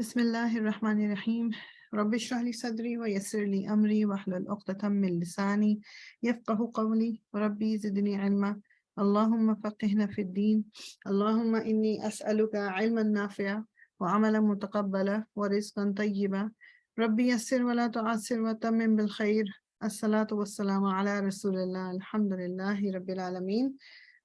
بسم الله الرحمن الرحيم رب اشرح لي صدري ويسر لي أمري واحلل عقدة من لساني يفقه قولي ربي زدني علما اللهم فقهنا في الدين اللهم إني أسألك علما نافعا وعملا متقبلا ورزقا طيبا ربي يسر ولا تعسر وتمم بالخير الصلاة والسلام على رسول الله الحمد لله رب العالمين.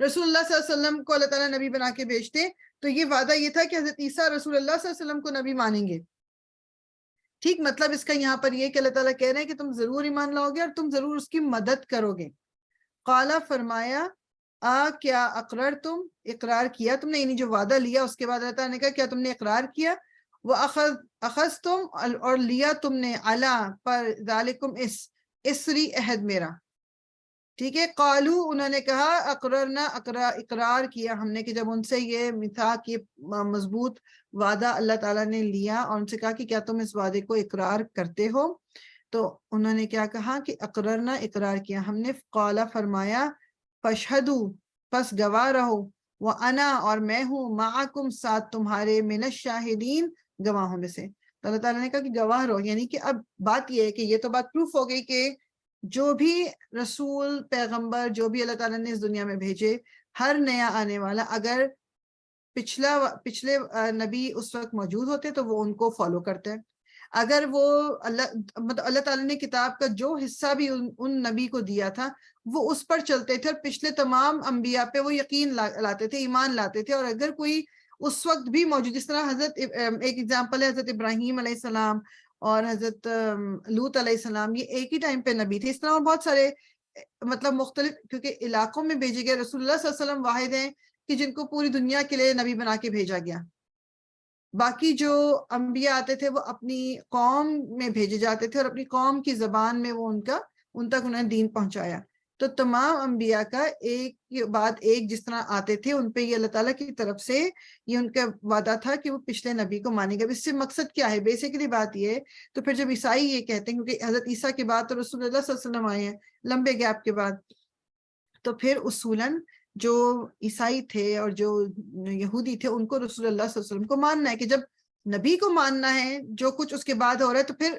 رسول اللہ صلی اللہ علیہ وسلم کو اللہ تعالیٰ نبی بنا کے بھیجتے تو یہ وعدہ یہ تھا کہ حضرت عیسیٰ رسول اللہ صلی اللہ علیہ وسلم کو نبی مانیں گے. ٹھیک، مطلب اس کا یہاں پر یہ کہ اللہ تعالیٰ کہہ رہے ہیں کہ تم ضرور ایمان لاؤ گے اور تم ضرور اس کی مدد کرو گے. قالا فرمایا کیا اقرار تم اقرار کیا تم نے، یعنی جو وعدہ لیا اس کے بعد اللہ تعالیٰ نے کہا کیا تم نے اقرار کیا، وہ اخذ تم اور لیا تم نے علا پر ذالکم اسری عہد میرا. ٹھیک ہے، قالو انہوں نے کہا اقررنا اقرار کیا ہم نے، کہ جب ان سے یہ میثاق یہ مضبوط وعدہ اللہ تعالیٰ نے لیا اور ان سے کہا کہ کیا تم اس وعدے کو اقرار کرتے ہو، تو انہوں نے کیا کہا کہ اقررنا اقرار کیا ہم نے. قالا فرمایا فاشہدو پس گواہ رہو، وانا اور میں ہوں معکم ساتھ تمہارے من الشاہدین گواہوں میں سے. تو اللہ تعالیٰ نے کہا کہ گواہ رہو، یعنی کہ اب بات یہ ہے کہ یہ تو بات پروف ہو گئی کہ جو بھی رسول پیغمبر جو بھی اللہ تعالیٰ نے اس دنیا میں بھیجے، ہر نیا آنے والا اگر پچھلے نبی اس وقت موجود ہوتے تو وہ ان کو فالو کرتے ہیں. اگر وہ اللہ تعالیٰ نے کتاب کا جو حصہ بھی ان نبی کو دیا تھا وہ اس پر چلتے تھے اور پچھلے تمام انبیاء پہ وہ یقین لاتے تھے، ایمان لاتے تھے. اور اگر کوئی اس وقت بھی موجود، جس طرح حضرت ایک ایگزامپل ہے حضرت ابراہیم علیہ السلام اور حضرت لوط علیہ السلام، یہ ایک ہی ٹائم پہ نبی تھے. اس طرح بہت سارے مطلب مختلف کیونکہ علاقوں میں بھیجے گئے. رسول اللہ صلی اللہ علیہ وسلم واحد ہیں کہ جن کو پوری دنیا کے لیے نبی بنا کے بھیجا گیا. باقی جو انبیاء آتے تھے وہ اپنی قوم میں بھیجے جاتے تھے اور اپنی قوم کی زبان میں وہ ان تک انہوں نے دین پہنچایا. تو تمام انبیاء کا ایک بعد ایک جس طرح آتے تھے ان پہ یہ اللہ تعالیٰ کی طرف سے یہ ان کا وعدہ تھا کہ وہ پچھلے نبی کو مانیں گے. اس سے مقصد کیا ہے؟ بیسیکلی بات یہ ہے. تو پھر جب عیسائی یہ کہتے ہیں، کیونکہ حضرت عیسیٰ کے بعد تو رسول اللہ صلی اللہ علیہ وسلم آئے ہیں لمبے گیپ کے بعد، تو پھر اصولاً جو عیسائی تھے اور جو یہودی تھے ان کو رسول اللہ صلی اللہ علیہ وسلم کو ماننا ہے. کہ جب نبی کو ماننا ہے جو کچھ اس کے بعد ہو رہا ہے، تو پھر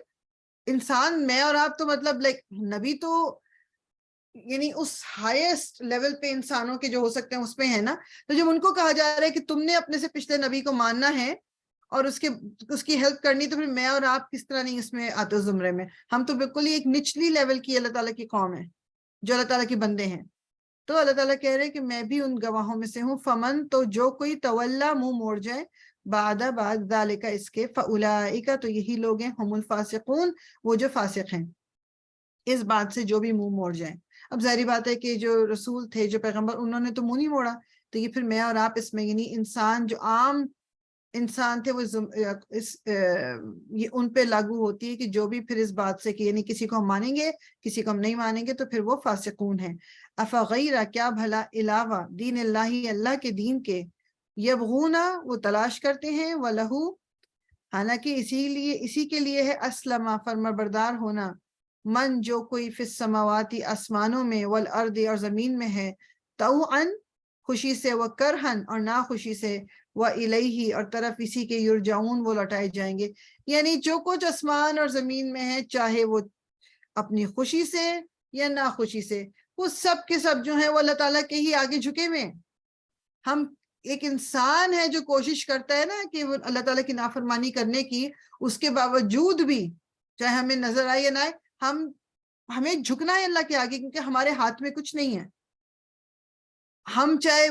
انسان میں اور آپ تو مطلب نبی تو یعنی اس ہائیسٹ لیول پہ انسانوں کے جو ہو سکتے ہیں اس پہ ہے نا. تو جب ان کو کہا جا رہا ہے کہ تم نے اپنے سے پچھلے نبی کو ماننا ہے اور اس کی ہیلپ کرنی، تو پھر میں اور آپ کس طرح نہیں اس میں آتے زمرے میں؟ ہم تو بالکل ہی ایک نچلی لیول کی اللہ تعالیٰ کی قوم ہے جو اللہ تعالیٰ کے بندے ہیں. تو اللہ تعالیٰ کہہ رہے کہ میں بھی ان گواہوں میں سے ہوں. فمن تو جو کوئی تولا منہ موڑ جائے بعد ذالک اس کے، فاولئک تو یہی لوگ ہیں ہم الفاسقون وہ جو فاسق ہیں، اس بات سے جو بھی منہ موڑ جائیں. اب ظاہری بات ہے کہ جو رسول تھے جو پیغمبر انہوں نے تو منہ نہیں موڑا، تو یہ پھر میں اور آپ اس میں یعنی انسان جو عام انسان تھے وہ یہ ان پہ لاگو ہوتی ہے کہ جو بھی پھر اس بات سے کہ یعنی کسی کو ہم مانیں گے کسی کو ہم نہیں مانیں گے تو پھر وہ فاسقون ہیں. افغیرہ کیا بھلا علاوہ دین اللہ اللہ کے دین کے، یبغونا وہ تلاش کرتے ہیں، وَلَہُ حالانکہ اسی کے لیے ہے اسلمہ فرما بردار ہونا، من جو کوئی فی السماواتی آسمانوں میں، والارض اور زمین میں ہے، طوعاً خوشی سے، وکرہن اور ناخوشی سے، وَإِلَيْهِ اور طرف اسی کے، یرجعون وہ لوٹائے جائیں گے. یعنی جو کچھ آسمان اور زمین میں ہے، چاہے وہ اپنی خوشی سے یا ناخوشی سے، وہ سب کے سب جو ہیں وہ اللہ تعالیٰ کے ہی آگے جھکے ہوئے ہیں. ہم ایک انسان ہے جو کوشش کرتا ہے نا کہ وہ اللہ تعالیٰ کی نافرمانی کرنے کی، اس کے باوجود بھی چاہے ہمیں نظر آئے یا نہ آئے، ہمیں جھکنا ہے اللہ کے آگے، کیونکہ ہمارے ہاتھ میں کچھ نہیں ہے. ہم چاہے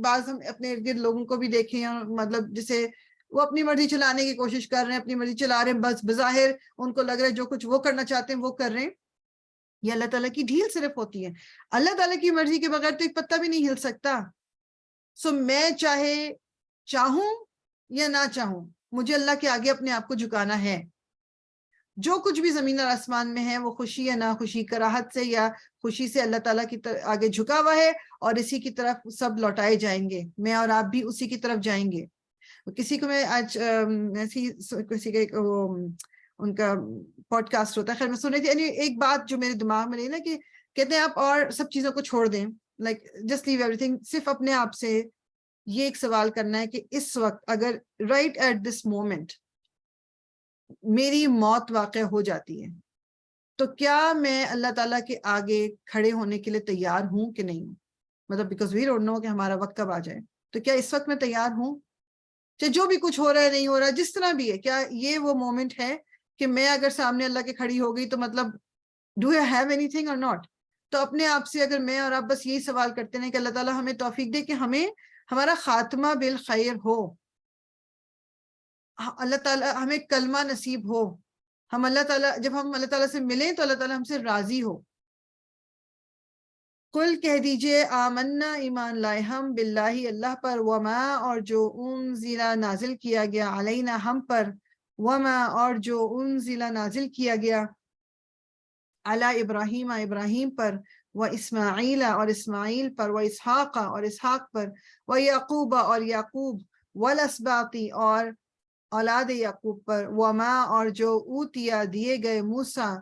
بعض ہم اپنے ارد گرد لوگوں کو بھی دیکھیں، مطلب جسے وہ اپنی مرضی چلانے کی کوشش کر رہے ہیں، اپنی مرضی چلا رہے ہیں، بس بظاہر ان کو لگ رہا ہے جو کچھ وہ کرنا چاہتے ہیں وہ کر رہے ہیں. یہ اللہ تعالیٰ کی ڈھیل صرف ہوتی ہے. اللہ تعالیٰ کی مرضی کے بغیر تو ایک پتہ بھی نہیں ہل سکتا. میں چاہوں یا نہ چاہوں مجھے اللہ کے آگے اپنے آپ کو جھکانا ہے. جو کچھ بھی زمین اور آسمان میں ہے وہ خوشی یا ناخوشی، کراہت سے یا خوشی سے اللہ تعالیٰ کی آگے جھکا ہوا ہے، اور اسی کی طرف سب لوٹائے جائیں گے. میں اور آپ بھی اسی کی طرف جائیں گے. کسی کو میں آج کسی کا ان کا پوڈ کاسٹ ہوتا ہے، خیر میں سن رہی تھی، یعنی ایک بات جو میرے دماغ میں رہی نا کہ کہتے ہیں آپ اور سب چیزوں کو چھوڑ دیں، like just leave everything, صرف اپنے آپ سے یہ ایک سوال کرنا ہے کہ اس وقت اگر رائٹ ایٹ دس مومنٹ میری موت واقع ہو جاتی ہے تو کیا میں اللہ تعالیٰ کے آگے کھڑے ہونے کے لیے تیار ہوں کہ نہیں ہوں؟ مطلب بیکاز وی ڈونٹ نو کہ ہمارا وقت کب آ جائے. تو کیا اس وقت میں تیار ہوں؟ چاہے جو بھی کچھ ہو رہا ہے نہیں ہو رہا ہے جس طرح بھی ہے، کیا یہ وہ مومنٹ ہے کہ میں اگر سامنے اللہ کے کھڑی ہو گئی تو مطلب do you have any thing اور ناٹ؟ تو اپنے آپ سے اگر میں اور آپ بس یہی سوال کرتے ہیں کہ اللہ تعالیٰ ہمیں توفیق دے کہ ہمیں ہمارا خاتمہ بالخیر ہو، اللہ تعالیٰ ہمیں کلمہ نصیب ہو، ہم اللہ تعالیٰ جب ہم اللہ تعالیٰ سے ملیں تو اللہ تعالیٰ ہم سے راضی ہو۔ قل کہہ دیجئے آمنا ایمان لائے ہم باللہ اللہ پر، وما اور جو انزل نازل کیا گیا علینا ہم پر، وما اور جو انزل نازل کیا گیا علی ابراہیم ابراہیم پر، و اسماعیل اور اسماعیل پر، و اسحاق اور اسحاق پر، و یعقوب اور یعقوب، والاسباطی اور اولاد یعقوب پر، وما اور جو اوتیا دیے گئے موسیٰ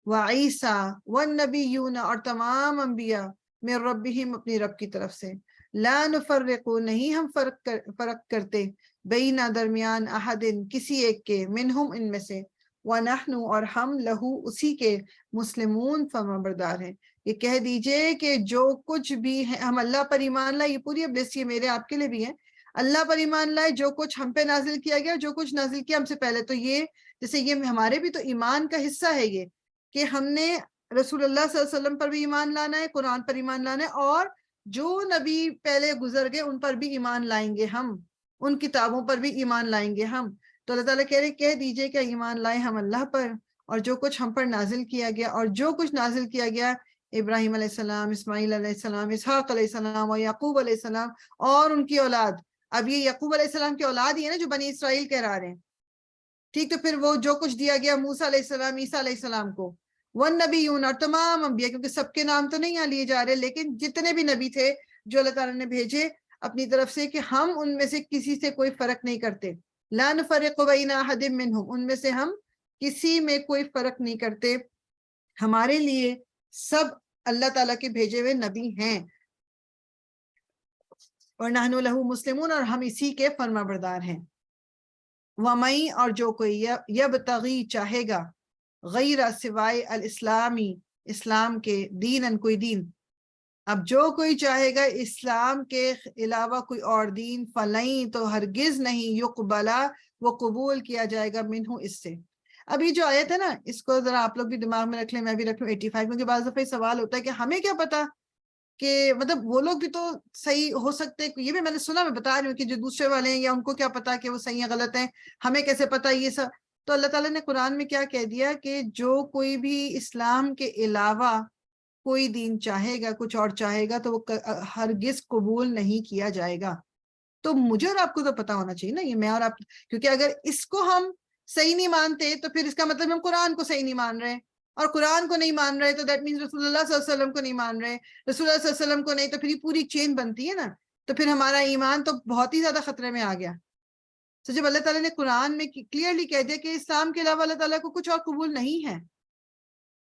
و عیسیٰ والنبیون اور تمام انبیاء من ربہم اپنی رب کی طرف سے، لا نفرق نہیں ہم فرق کرتے، بین درمیان احد کسی ایک کے، منہم ان میں سے، وَنَحْنُ اور ہم لہو اسی کے مسلمون فرمانبردار ہیں۔ یہ کہہ دیجئے کہ جو کچھ بھی ہے ہم اللہ پر ایمان لائے، یہ پوری اب لسٹ یہ میرے آپ کے لیے بھی ہے، اللہ پر ایمان لائے، جو کچھ ہم پہ نازل کیا گیا، جو کچھ نازل کیا ہم سے پہلے، تو یہ جیسے یہ ہمارے بھی تو ایمان کا حصہ ہے یہ کہ ہم نے رسول اللہ صلی اللہ علیہ وسلم پر بھی ایمان لانا ہے، قرآن پر ایمان لانا ہے، اور جو نبی پہلے گزر گئے ان پر بھی ایمان لائیں گے ہم، ان کتابوں پر بھی ایمان لائیں گے ہم۔ تو اللہ تعالیٰ کہہ رہے کہہ دیجئے کہ ایمان لائے ہم اللہ پر اور جو کچھ ہم پر نازل کیا گیا، اور جو کچھ نازل کیا گیا ابراہیم علیہ السلام، اسماعیل علیہ السلام، اسحاق علیہ السلام اور یعقوب علیہ السلام اور ان کی اولاد۔ اب یہ یعقوب علیہ السلام کی اولاد ہی ہے نا جو بنی اسرائیل کہہ رہے ہیں، ٹھیک؟ تو پھر وہ جو کچھ دیا گیا موسیٰ علیہ السلام، عیسیٰ علیہ السلام کو، والنبیون اور تمام انبیاء، کیونکہ سب کے نام تو نہیں یہاں لیے جا رہے، لیکن جتنے بھی نبی تھے جو اللہ تعالیٰ نے بھیجے اپنی طرف سے، کہ ہم ان میں سے کسی سے کوئی فرق نہیں کرتے، لا نفرق بین احد منہم، ان میں سے ہم کسی میں کوئی فرق نہیں کرتے، ہمارے لیے سب اللہ تعالیٰ کے بھیجے ہوئے نبی ہیں، اور نحن لہو مسلمون اور ہم اسی کے فرما بردار ہیں۔ وَمَن اور جو کوئی یبتغی چاہے گا، غیر سوائے الاسلامی اسلام کے، دینن کوئی دین، اب جو کوئی چاہے گا اسلام کے علاوہ کوئی اور دین، فلیں تو ہرگز نہیں، یقبلا وہ قبول کیا جائے گا، منہ اس سے۔ اب یہ جو آیت ہے نا، اس کو ذرا آپ لوگ بھی دماغ میں رکھ لیں، میں بھی رکھ لوں 85، کیونکہ بعض دفعہ سوال ہوتا ہے کہ ہمیں کیا پتا کہ مطلب وہ لوگ بھی تو صحیح ہو سکتے، یہ بھی میں نے سنا، میں بتا رہی ہوں کہ جو دوسرے والے ہیں یا ان کو کیا پتا کہ وہ صحیح ہیں غلط ہیں، ہمیں کیسے پتا یہ سب۔ تو اللہ تعالیٰ نے قرآن میں کیا کہہ دیا کہ جو کوئی بھی اسلام کے علاوہ کوئی دین چاہے گا، کچھ اور چاہے گا، تو وہ ہرگز قبول نہیں کیا جائے گا۔ تو مجھے اور آپ کو تو پتا ہونا چاہیے نا، یہ میں اور آپ، کیونکہ اگر اس کو ہم صحیح نہیں مانتے تو پھر اس کا مطلب ہم قرآن کو صحیح نہیں مان رہے، اور قرآن کو نہیں مان رہے تو دیٹ مینس رسول اللہ صلی اللہ علیہ وسلم کو نہیں مان رہے، رسول اللہ صلی اللہ علیہ وسلم کو نہیں، تو پھر یہ پوری چین بنتی ہے نا، تو پھر ہمارا ایمان تو بہت ہی زیادہ خطرے میں آ گیا۔ تو جب اللہ تعالیٰ نے قرآن میں کلیئرلی کہہ دیا کہ اسلام کے علاوہ اللہ تعالیٰ کو کچھ اور قبول نہیں ہے،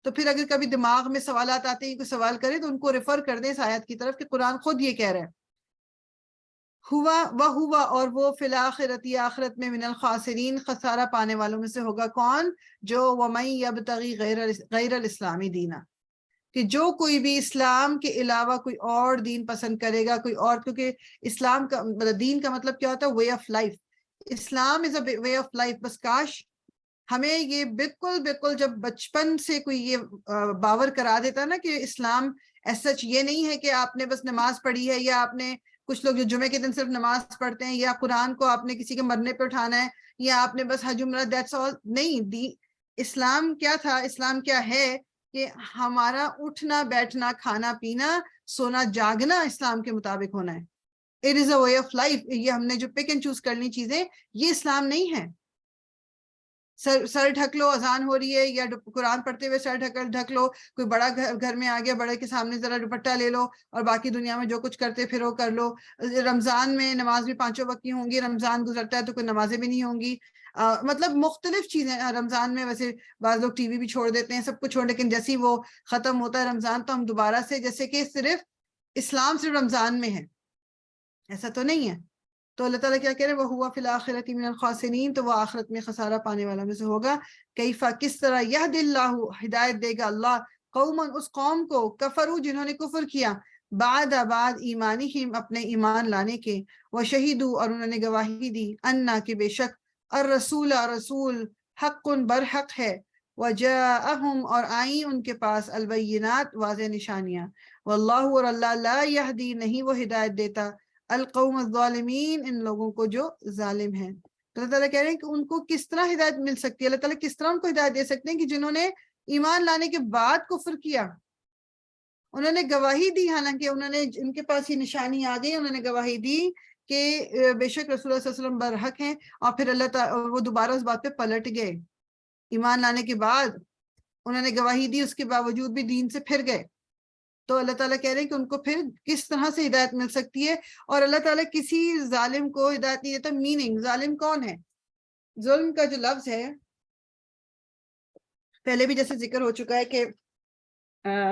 تو پھر اگر کبھی دماغ میں سوالات آتے ہیں، کوئی سوال کرے تو ان کو ریفر کر دیں اس آیت کی طرف کہ قرآن خود یہ کہہ رہا ہے، ہوا اور وہ فی الآخرۃ آخرت میں، من الخاسرین خسارہ پانے والوں میں سے ہوگا، کون؟ جو وَمَن یبتغی غیر الاسلامی دینا، کہ جو کوئی بھی اسلام کے علاوہ کوئی اور دین پسند کرے گا، کوئی اور، کیونکہ اسلام کا دین کا مطلب کیا ہوتا ہے؟ Way of life, Islam is a way of life. بس کاش ہمیں یہ بالکل جب بچپن سے کوئی یہ باور کرا دیتا نا کہ اسلام ایس سچ یہ نہیں ہے کہ آپ نے بس نماز پڑھی ہے، یا آپ نے، کچھ لوگ جو جمعے کے دن صرف نماز پڑھتے ہیں، یا قرآن کو آپ نے کسی کے مرنے پہ اٹھانا ہے، یا آپ نے بس حج عمرہ، دیٹس آل، نہیں۔ اسلام کیا تھا، اسلام کیا ہے کہ ہمارا اٹھنا بیٹھنا کھانا پینا سونا جاگنا اسلام کے مطابق ہونا ہے، it is a way of life. یہ ہم نے جو پک اینڈ چوز کرنی چیزیں، یہ اسلام نہیں ہے۔ سر ڈھک لو، اذان ہو رہی ہے، یا قرآن پڑھتے ہوئے سر ڈھک لو، کوئی بڑا گھر میں آ گیا، بڑے کے سامنے ذرا دوپٹہ لے لو، اور باقی دنیا میں جو کچھ کرتے پھر وہ کر لو۔ رمضان میں نماز بھی 5 وقت کی ہوں گی، رمضان گزرتا ہے تو کوئی نمازیں بھی نہیں ہوں گی، مطلب مختلف چیزیں رمضان میں۔ ویسے بعض لوگ ٹی وی بھی چھوڑ دیتے ہیں، سب کچھ چھوڑ، لیکن جیسے وہ ختم ہوتا ہے رمضان تو ہم دوبارہ سے، جیسے کہ صرف اسلام صرف رمضان میں ہے، ایسا تو نہیں ہے۔ تو اللہ تعالیٰ کیا کہہ رہے ہیں؟ وَهُوَ فِي الْآخِرَةِ مِنَ الْخَاسِرِينَ، تو وہ آخرت میں خسارہ پانے والا میں سے ہوگا۔ کیفا کس طرح، یہد اللہ ہدایت دے گا اللہ، قوما اس قوم کو، کفروا جنہوں نے کفر کیا، بعد ایمانہم اپنے ایمان لانے کے، وشہدوا اور انہوں نے گواہی دی، انا کہ بے شک، الرسول رسول، حق برحق ہے، وجاءہم اور آئیں ان کے پاس البینات واضح نشانیاں واللہ اور اللہ لا یہدی نہیں وہ ہدایت دیتا القوم الظالمین ان لوگوں کو جو ظالم ہیں. تو اللہ تعالیٰ کہہ رہے ہیں کہ ان کو کس طرح ہدایت مل سکتی ہے, اللہ تعالیٰ کس طرح ان کو ہدایت دے سکتے ہیں کہ جنہوں نے ایمان لانے کے بعد کفر کیا, انہوں نے گواہی دی, حالانکہ انہوں نے ان کے پاس یہ نشانی آ گئی, انہوں نے گواہی دی کہ بے شک رسول اللہ صلی اللہ علیہ وسلم برحق ہیں, اور پھر اللہ تعالیٰ وہ دوبارہ اس بات پہ پلٹ گئے. ایمان لانے کے بعد انہوں نے گواہی دی, اس کے باوجود بھی دین سے پھر گئے. تو اللہ تعالیٰ کہہ رہے ہیں کہ ان کو پھر کس طرح سے ہدایت مل سکتی ہے, اور اللہ تعالیٰ کسی ظالم کو ہدایت نہیں دیتا. میننگ ظالم کون ہے؟ ظلم کا جو لفظ ہے پہلے بھی جیسے ذکر ہو چکا ہے کہ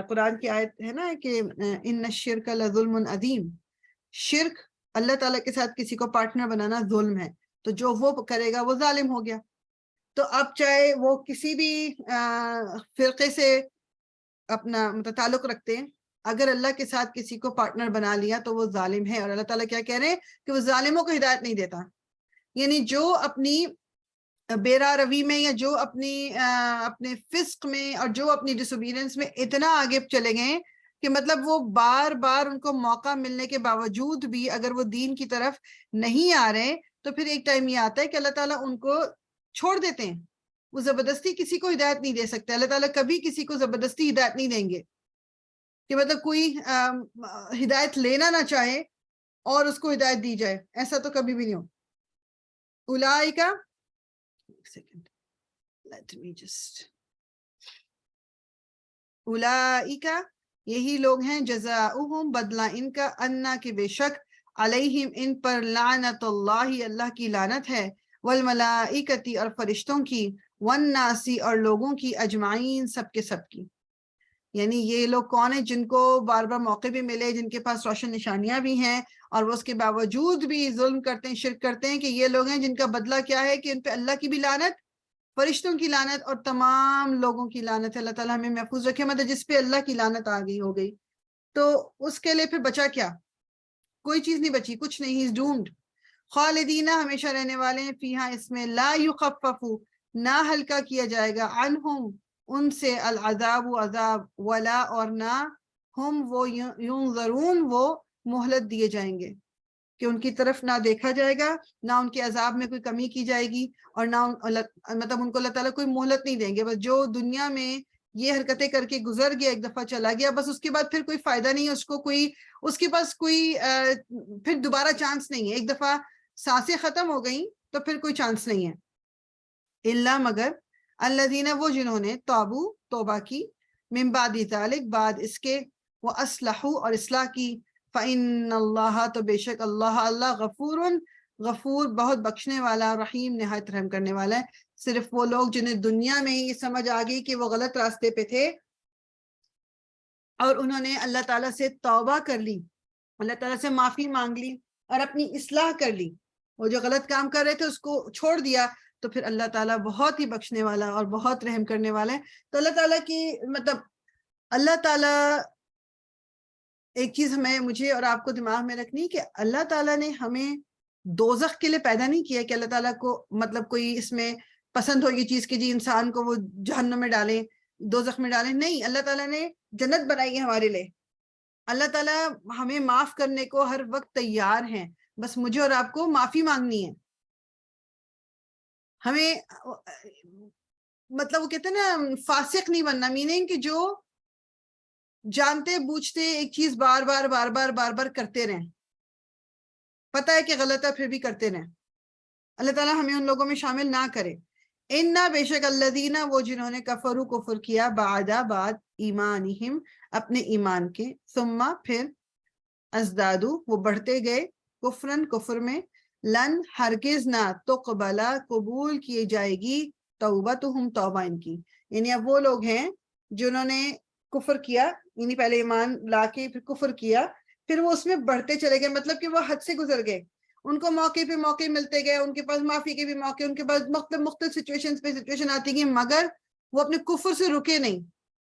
قرآن کی آیت ہے نا کہ ان الشرک لظلم عظیم, شرک اللہ تعالیٰ کے ساتھ کسی کو پارٹنر بنانا ظلم ہے, تو جو وہ کرے گا وہ ظالم ہو گیا. تو اب چاہے وہ کسی بھی فرقے سے اپنا تعلق رکھتے ہیں, اگر اللہ کے ساتھ کسی کو پارٹنر بنا لیا تو وہ ظالم ہے. اور اللہ تعالیٰ کیا کہہ رہے ہیں کہ وہ ظالموں کو ہدایت نہیں دیتا. یعنی جو اپنی بیرا روی میں یا جو اپنے فسق میں اور جو اپنی ڈس اوبیڈینس میں اتنا آگے چلے گئے کہ مطلب وہ بار بار ان کو موقع ملنے کے باوجود بھی اگر وہ دین کی طرف نہیں آ رہے, تو پھر ایک ٹائم یہ آتا ہے کہ اللہ تعالیٰ ان کو چھوڑ دیتے ہیں. وہ زبردستی کسی کو ہدایت نہیں دے سکتے. اللہ تعالیٰ کبھی کسی کو زبردستی ہدایت نہیں دیں گے کہ مطلب کوئی ہدایت لینا نہ چاہے اور اس کو ہدایت دی جائے, ایسا تو کبھی بھی نہیں ہو. اولئک اولئک یہی لوگ ہیں, جزاؤہم بدلہ ان کا, انا کہ بے شک علیہم ان پر لعنت اللہ اللہ کی لعنت ہے, والملائکتی اور فرشتوں کی, والناسی اور لوگوں کی, اجمعین سب کے سب کی. یعنی یہ لوگ کون ہیں؟ جن کو بار بار موقع بھی ملے, جن کے پاس روشن نشانیاں بھی ہیں, اور وہ اس کے باوجود بھی ظلم کرتے ہیں, شرک کرتے ہیں, کہ یہ لوگ ہیں جن کا بدلہ کیا ہے کہ ان پہ اللہ کی بھی لعنت, فرشتوں کی لعنت اور تمام لوگوں کی لعنت ہے. اللہ تعالیٰ ہمیں محفوظ رکھے. مطلب جس پہ اللہ کی لعنت آ گئی ہو گئی تو اس کے لیے پھر بچا کیا؟ کوئی چیز نہیں بچی, کچھ نہیں. He's doomed. خالدین ہمیشہ رہنے والے ہیں, فیہا اس میں, لا یخفف نہ ہلکا کیا جائے گا, عنہم ان سے, العذاب عذاب, ولا اور نہ, ہم وہ ینظرون وہ مہلت دیے جائیں گے, کہ ان کی طرف نہ دیکھا جائے گا, نہ ان کے عذاب میں کوئی کمی کی جائے گی, اور نہ مطلب ان کو اللہ تعالیٰ کوئی مہلت نہیں دیں گے. بس جو دنیا میں یہ حرکتیں کر کے گزر گیا, ایک دفعہ چلا گیا, بس اس کے بعد پھر کوئی فائدہ نہیں ہے اس کو, کوئی اس کے پاس کوئی پھر دوبارہ چانس نہیں ہے. ایک دفعہ سانسیں ختم ہو گئیں تو پھر کوئی چانس نہیں ہے. الا مگر الذین وہ جنہوں نے توبو توبہ کی, من بعد ذلک بعد اس کے, وہ اصلحوا اور اصلاح کی, فإن اللہ تو بے شک اللہ غفور غفور بہت بخشنے والا, رحیم نہایت رحم کرنے والا ہے. صرف وہ لوگ جنہیں دنیا میں یہ سمجھ آ گئی کہ وہ غلط راستے پہ تھے اور انہوں نے اللہ تعالیٰ سے توبہ کر لی, اللہ تعالیٰ سے معافی مانگ لی اور اپنی اصلاح کر لی, وہ جو غلط کام کر رہے تھے اس کو چھوڑ دیا, تو پھر اللہ تعالیٰ بہت ہی بخشنے والا اور بہت رحم کرنے والا ہے. تو اللہ تعالیٰ کی مطلب اللہ تعالیٰ ایک چیز مجھے اور آپ کو دماغ میں رکھنی کہ اللہ تعالیٰ نے ہمیں دوزخ کے لیے پیدا نہیں کیا کہ اللہ تعالیٰ کو مطلب کوئی اس میں پسند ہوگی چیز کہ جی انسان کو وہ جہنم میں ڈالیں, دوزخ میں ڈالیں. نہیں, اللہ تعالیٰ نے جنت بنائی ہے ہمارے لیے. اللہ تعالیٰ ہمیں معاف کرنے کو ہر وقت تیار ہیں, بس مجھے اور آپ کو معافی مانگنی ہے. ہمیں مطلب وہ کہتے ہیں نا فاسق نہیں بننا, میننگ کہ جو جانتے بوجھتے ایک چیز بار بار بار بار بار بار کرتے رہیں, پتہ ہے کہ غلط ہے پھر بھی کرتے رہیں. اللہ تعالیٰ ہمیں ان لوگوں میں شامل نہ کرے. انا بے شک الذین وہ جنہوں نے کفروا کفر کیا, بعد ایمانہم اپنے ایمان کے, ثم پھر ازدادوا وہ بڑھتے گئے, کفرن کفر میں, لن ہرگز نہ, تقبلا قبول کی جائے گی, توبتہم توبہ ان کی. یعنی اب وہ لوگ ہیں جنہوں نے کفر کیا, یعنی پہلے ایمان لا کے پھر کفر کیا, پھر وہ اس میں بڑھتے چلے گئے, مطلب کہ وہ حد سے گزر گئے, ان کو موقع پہ موقع ملتے گئے, ان کے پاس معافی کے بھی موقع, ان کے پاس مختلف سچویشن پہ سچویشن آتی گئی, مگر وہ اپنے کفر سے رکے نہیں,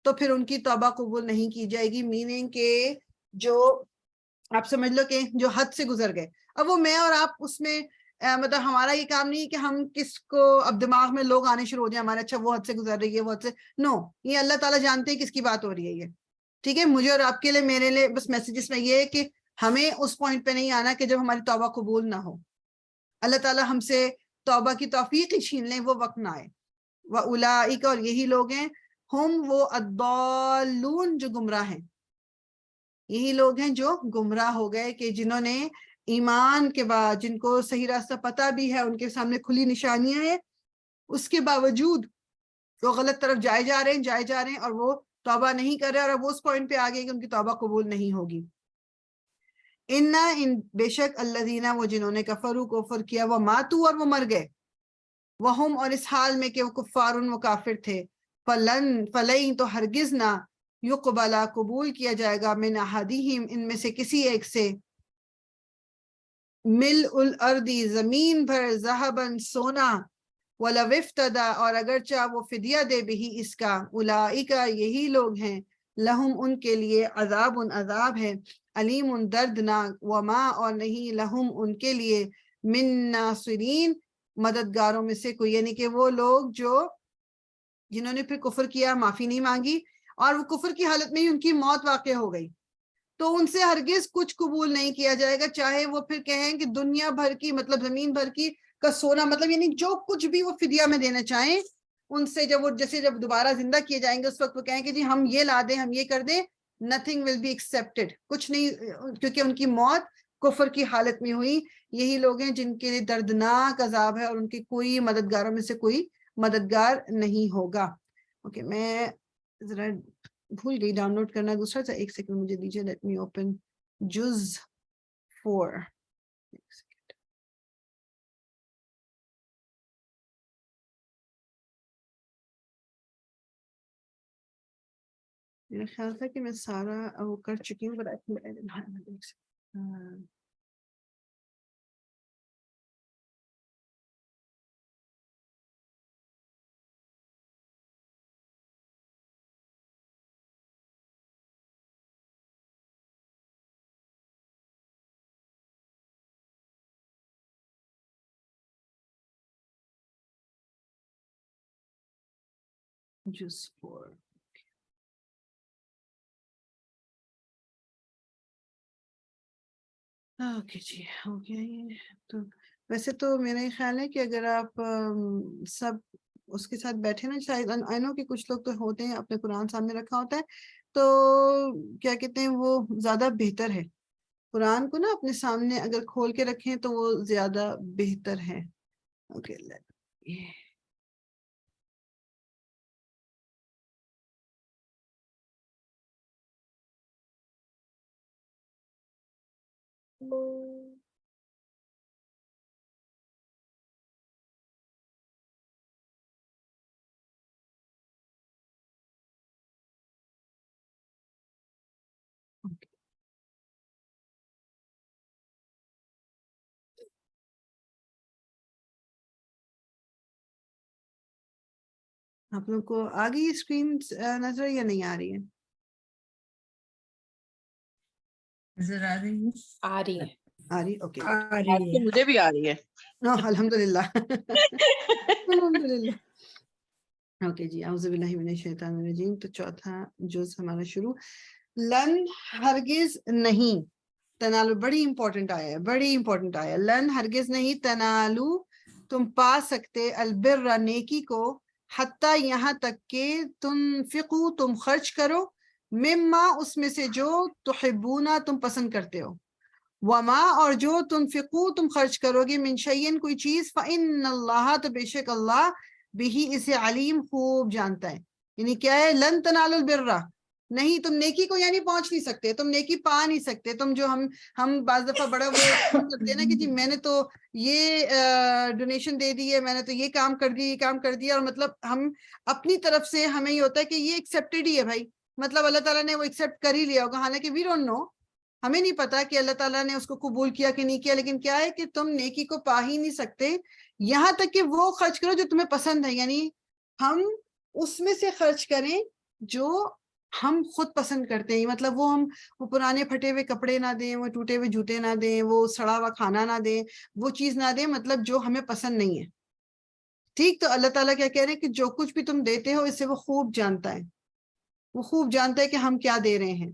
تو پھر ان کی توبہ قبول نہیں کی جائے گی. میننگ کہ جو آپ سمجھ لو کہ جو حد سے گزر گئے. اب وہ میں اور آپ اس میں مطلب ہمارا یہ کام نہیں ہے کہ ہم کس کو اب دماغ میں لوگ آنے شروع ہو جائیں ہمارے، اچھا وہ حد سے گزر رہی ہے، وہ حد سے، نو، یہ اللہ تعالیٰ جانتے ہیں کس کی بات ہو رہی ہے یہ، ٹھیک ہے. مجھے اور آپ کے لیے، میرے لیے بس میسیجز میں یہ ہے کہ ہمیں اس پوائنٹ پہ نہیں آنا کہ جب ہماری توبہ قبول نہ ہو، اللہ تعالیٰ ہم سے توبہ کی توفیق ہی چھین لیں، وہ وقت نہ آئے. وَأُولَٰئِکَ، اور یہی لوگ ہیں، ہم وہ الضالون، جو گمراہ ہیں، یہی لوگ ہیں جو گمراہ ہو گئے، کہ جنہوں نے ایمان کے بعد، جن کو صحیح راستہ پتہ بھی ہے، ان کے سامنے کھلی نشانیاں ہیں، اس کے باوجود وہ غلط طرف جائے جا رہے ہیں اور وہ توبہ نہیں کر رہے، اور اب وہ اس پوائنٹ پہ آ گئے کہ ان کی توبہ قبول نہیں ہوگی. ان بے شک الذین، وہ جنہوں نے کفروا، کفر کیا، وہ ماتوا، اور وہ مر گئے، وہم، اور اس حال میں کہ وہ کفار، وہ کافر تھے، فلن تو ہرگز نہ، یقبلا، قبول کیا جائے گا، من احدہم، ان میں سے کسی ایک سے، ملء الارض، زمین بھر، ذہباً، سونا، وَلَوِ افْتَدَىٰ، اور اگرچہ وہ فدیہ دے بھی اس کا، اولئک، یہی لوگ ہیں، لہم، ان کے لیے، عذاب، عذاب ہے، علیم، دردناک، وما، اور نہیں، لہم، ان کے لیے، من ناصرین، مددگاروں میں سے کوئی. یعنی کہ وہ لوگ جنہوں نے پھر کفر کیا، معافی نہیں مانگی، اور وہ کفر کی حالت میں ہی ان کی موت واقع ہو گئی، تو ان سے ہرگز کچھ قبول نہیں کیا جائے گا، چاہے وہ پھر کہیں کہ دنیا بھر کی، مطلب زمین بھر کی کا سونا، مطلب یعنی جو کچھ بھی وہ فدیہ میں دینا چاہیں، ان سے جب وہ جب دوبارہ زندہ کیے جائیں گے، اس وقت وہ کہیں کہ جی ہم یہ لا دیں، ہم یہ کر دیں، nothing will be accepted، کچھ نہیں، کیونکہ ان کی موت کفر کی حالت میں ہوئی. یہی لوگ ہیں جن کے لیے دردناک عذاب ہے، اور ان کے کوئی مددگاروں میں سے کوئی مددگار نہیں ہوگا. اوکے، میں ذرا بھول گئی ڈاؤن لوڈ کرنا دوسرا تھا، ایک سیکنڈ مجھے دیجیے، لیٹ می اوپن جز 4. میرا خیال تھا کہ میں سارا وہ کر چکی ہوں، جز 4. اوکے جی، ہو گیا یہ. تو ویسے تو میرا خیال ہے کہ اگر آپ سب اس کے ساتھ بیٹھے نا، شاید آئی نو کہ کچھ لوگ تو ہوتے ہیں اپنے قرآن سامنے رکھا ہوتا ہے، تو کیا کہتے ہیں، وہ زیادہ بہتر ہے. قرآن کو نا اپنے سامنے اگر کھول کے رکھیں تو وہ زیادہ بہتر ہے. اوکے، آپ لوگ کو آ گئی اسکرین نظر یا نہیں آ رہی ہے؟ نظر آ رہی ہے، آ رہی ہے، آ رہی، اوکے، آ رہی ہے. مجھے بھی آ رہی ہے. الحمدللہ. الحمدللہ. اوکے جی، اعوذ باللہ من الشیطان الرجیم. تو چوتھا جز ہمارا شروع. لن، ہرگز نہیں، تنالو، بڑی امپورٹنٹ آیا ہے، بڑی امپورٹنٹ آیا. لن، ہرگز نہیں، تنالو، تم پا سکتے، البر، نیکی کو، حتیٰ، یہاں تک کہ، تنفقو، تم خرچ کرو، مما، اس میں سے جو، تحبونا، تم پسند کرتے ہو، وما، اور جو، تنفقو، تم خرچ کرو گے، من شیئن، کوئی چیز، فإن اللہ، تو بے شک اللہ، بھی، اسے، علیم، خوب جانتا ہے. یعنی کیا ہے؟ لن تنالوا البر، نہیں، تم نیکی کو یعنی پہنچ نہیں سکتے، تم نیکی پا نہیں سکتے. تم جو ہم بعض دفعہ بڑا وہ کرتے ہیں نا کہ جی میں نے تو یہ ڈونیشن دے دی ہے، میں نے تو یہ کام کر دی، یہ کام کر دیا، اور مطلب ہم اپنی طرف سے ہمیں یہ ہوتا ہے کہ یہ ایکسیپٹڈ ہی ہے بھائی، مطلب اللہ تعالیٰ نے وہ ایکسیپٹ کر ہی لیا ہوگا، حالانکہ وی ڈونٹ نو، ہمیں نہیں پتا کہ اللہ تعالیٰ نے اس کو قبول کیا کہ نہیں کیا. لیکن کیا ہے کہ تم نیکی کو پا ہی نہیں سکتے یہاں تک کہ وہ خرچ کرو جو تمہیں پسند ہے. یعنی ہم اس میں سے خرچ کریں جو ہم خود پسند کرتے ہیں, مطلب وہ پرانے پھٹے ہوئے کپڑے نہ دیں, وہ ٹوٹے ہوئے جوتے نہ دیں, وہ سڑا ہوا کھانا نہ دیں, وہ چیز نہ دیں, مطلب جو ہمیں پسند نہیں ہے. ٹھیک, تو اللہ تعالیٰ کیا کہہ رہے ہیں کہ جو کچھ بھی تم دیتے ہو اسے وہ خوب جانتا ہے, وہ خوب جانتا ہے کہ ہم کیا دے رہے ہیں.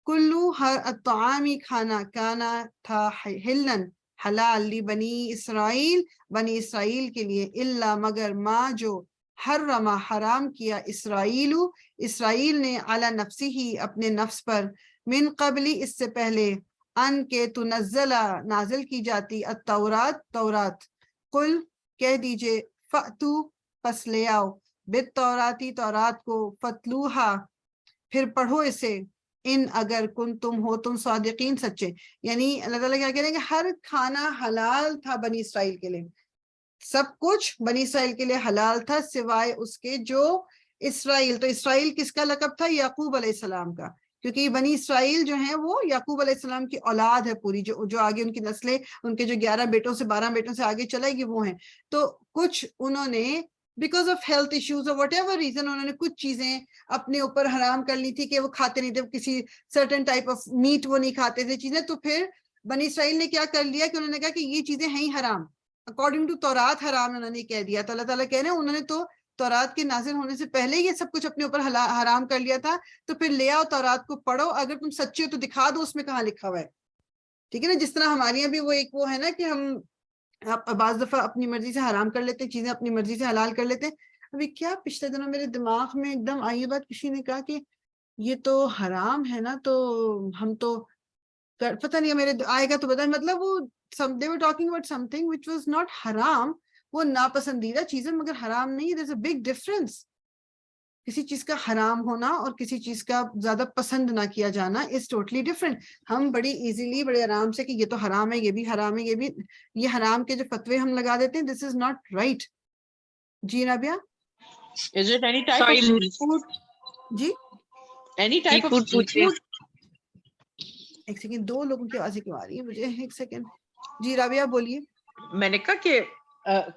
کلو ہر الطعامی کھانا کانا تھا ہلن حلال لی بنی اسرائیل, بنی اسرائیل کے لیے, الا مگر ما جو حرما حرام کیا اسرائیل نے علی نفسی ہی اپنے نفس پر, من قبلی اس سے پہلے, ان کے تنزلہ نازل کی جاتی تورات. قل کہہ دیجئے فأتو پس لے آؤ, بالتوراتی تورات کو, فتلوہا پھر پڑھو اسے, ان اگر کن تم ہو تم صادقین سچے. یعنی اللہ تعالیٰ کیا کہہ رہے ہیں کہ ہر کھانا حلال تھا بنی اسرائیل کے لیے, سب کچھ بنی اسرائیل کے لیے حلال تھا سوائے اس کے جو اسرائیل. تو اسرائیل کس کا لقب تھا؟ یعقوب علیہ السلام کا, کیونکہ یہ بنی اسرائیل جو ہیں وہ یعقوب علیہ السلام کی اولاد ہے پوری, جو آگے ان کی نسلیں, ان کے جو 11 بیٹوں سے 12 بیٹوں سے آگے چلے گی وہ ہیں. تو کچھ انہوں نے بیکاز آف ہیلتھ ایشوز اور وٹ ایور ریزن انہوں نے کچھ چیزیں اپنے اوپر حرام کر لی تھی کہ وہ کھاتے نہیں تھے, کسی سرٹن ٹائپ آف میٹ وہ نہیں کھاتے تھے چیزیں. تو پھر بنی اسرائیل نے کیا کر لیا کہ انہوں نے کہا کہ یہ چیزیں ہیں ہی حرام, اکارڈنگ ٹو تورات حرام انہوں نے کہہ دیا. تو اللہ تعالیٰ کہہ رہے ہیں انہوں نے تو تورات کے نازل ہونے سے پہلے یہ سب کچھ اپنے اوپر حرام کر لیا تھا. تو پھر لے آؤ تورات کو پڑھو, اگر تم سچے ہو تو دکھا دو اس میں کہاں لکھا ہوا ہے. ٹھیک ہے نا, جس طرح ہمارے یہاں بھی وہ ہے نا کہ ہم بعض دفعہ اپنی مرضی سے حرام کر لیتے ہیں چیزیں, اپنی مرضی سے حلال کر لیتے ہیں. ابھی کیا پچھلے دنوں میرے دماغ میں ایک دم آئی بات, کسی نے کہا کہ یہ تو حرام ہے نا, تو ہم تو پتہ نہیں میرے آئے گا تو بتا, مطلب وہ they were talking about something which was not haram, وہ ناپسندیدہ چیزیں مگر حرام نہیں. there's a big difference. کسی چیز کا حرام ہونا اور کسی چیز کا زیادہ پسند نہ کیا جانا is totally different. ہم بڑی ایزیلی بڑے آرام سے کہ یہ تو حرام ہے, یہ بھی حرام ہے, یہ حرام کے جو فتوے ہم لگا دیتے ہیں, this is not right. جی Rabia, Is it any type of seafood? جی Any type of seafood? ایک سیکنڈ, 2 لوگوں کی آوازیں کیوں آ رہی ہے مجھے, ایک سیکنڈ. جی رابعہ بولیے. میں نے کہا کہ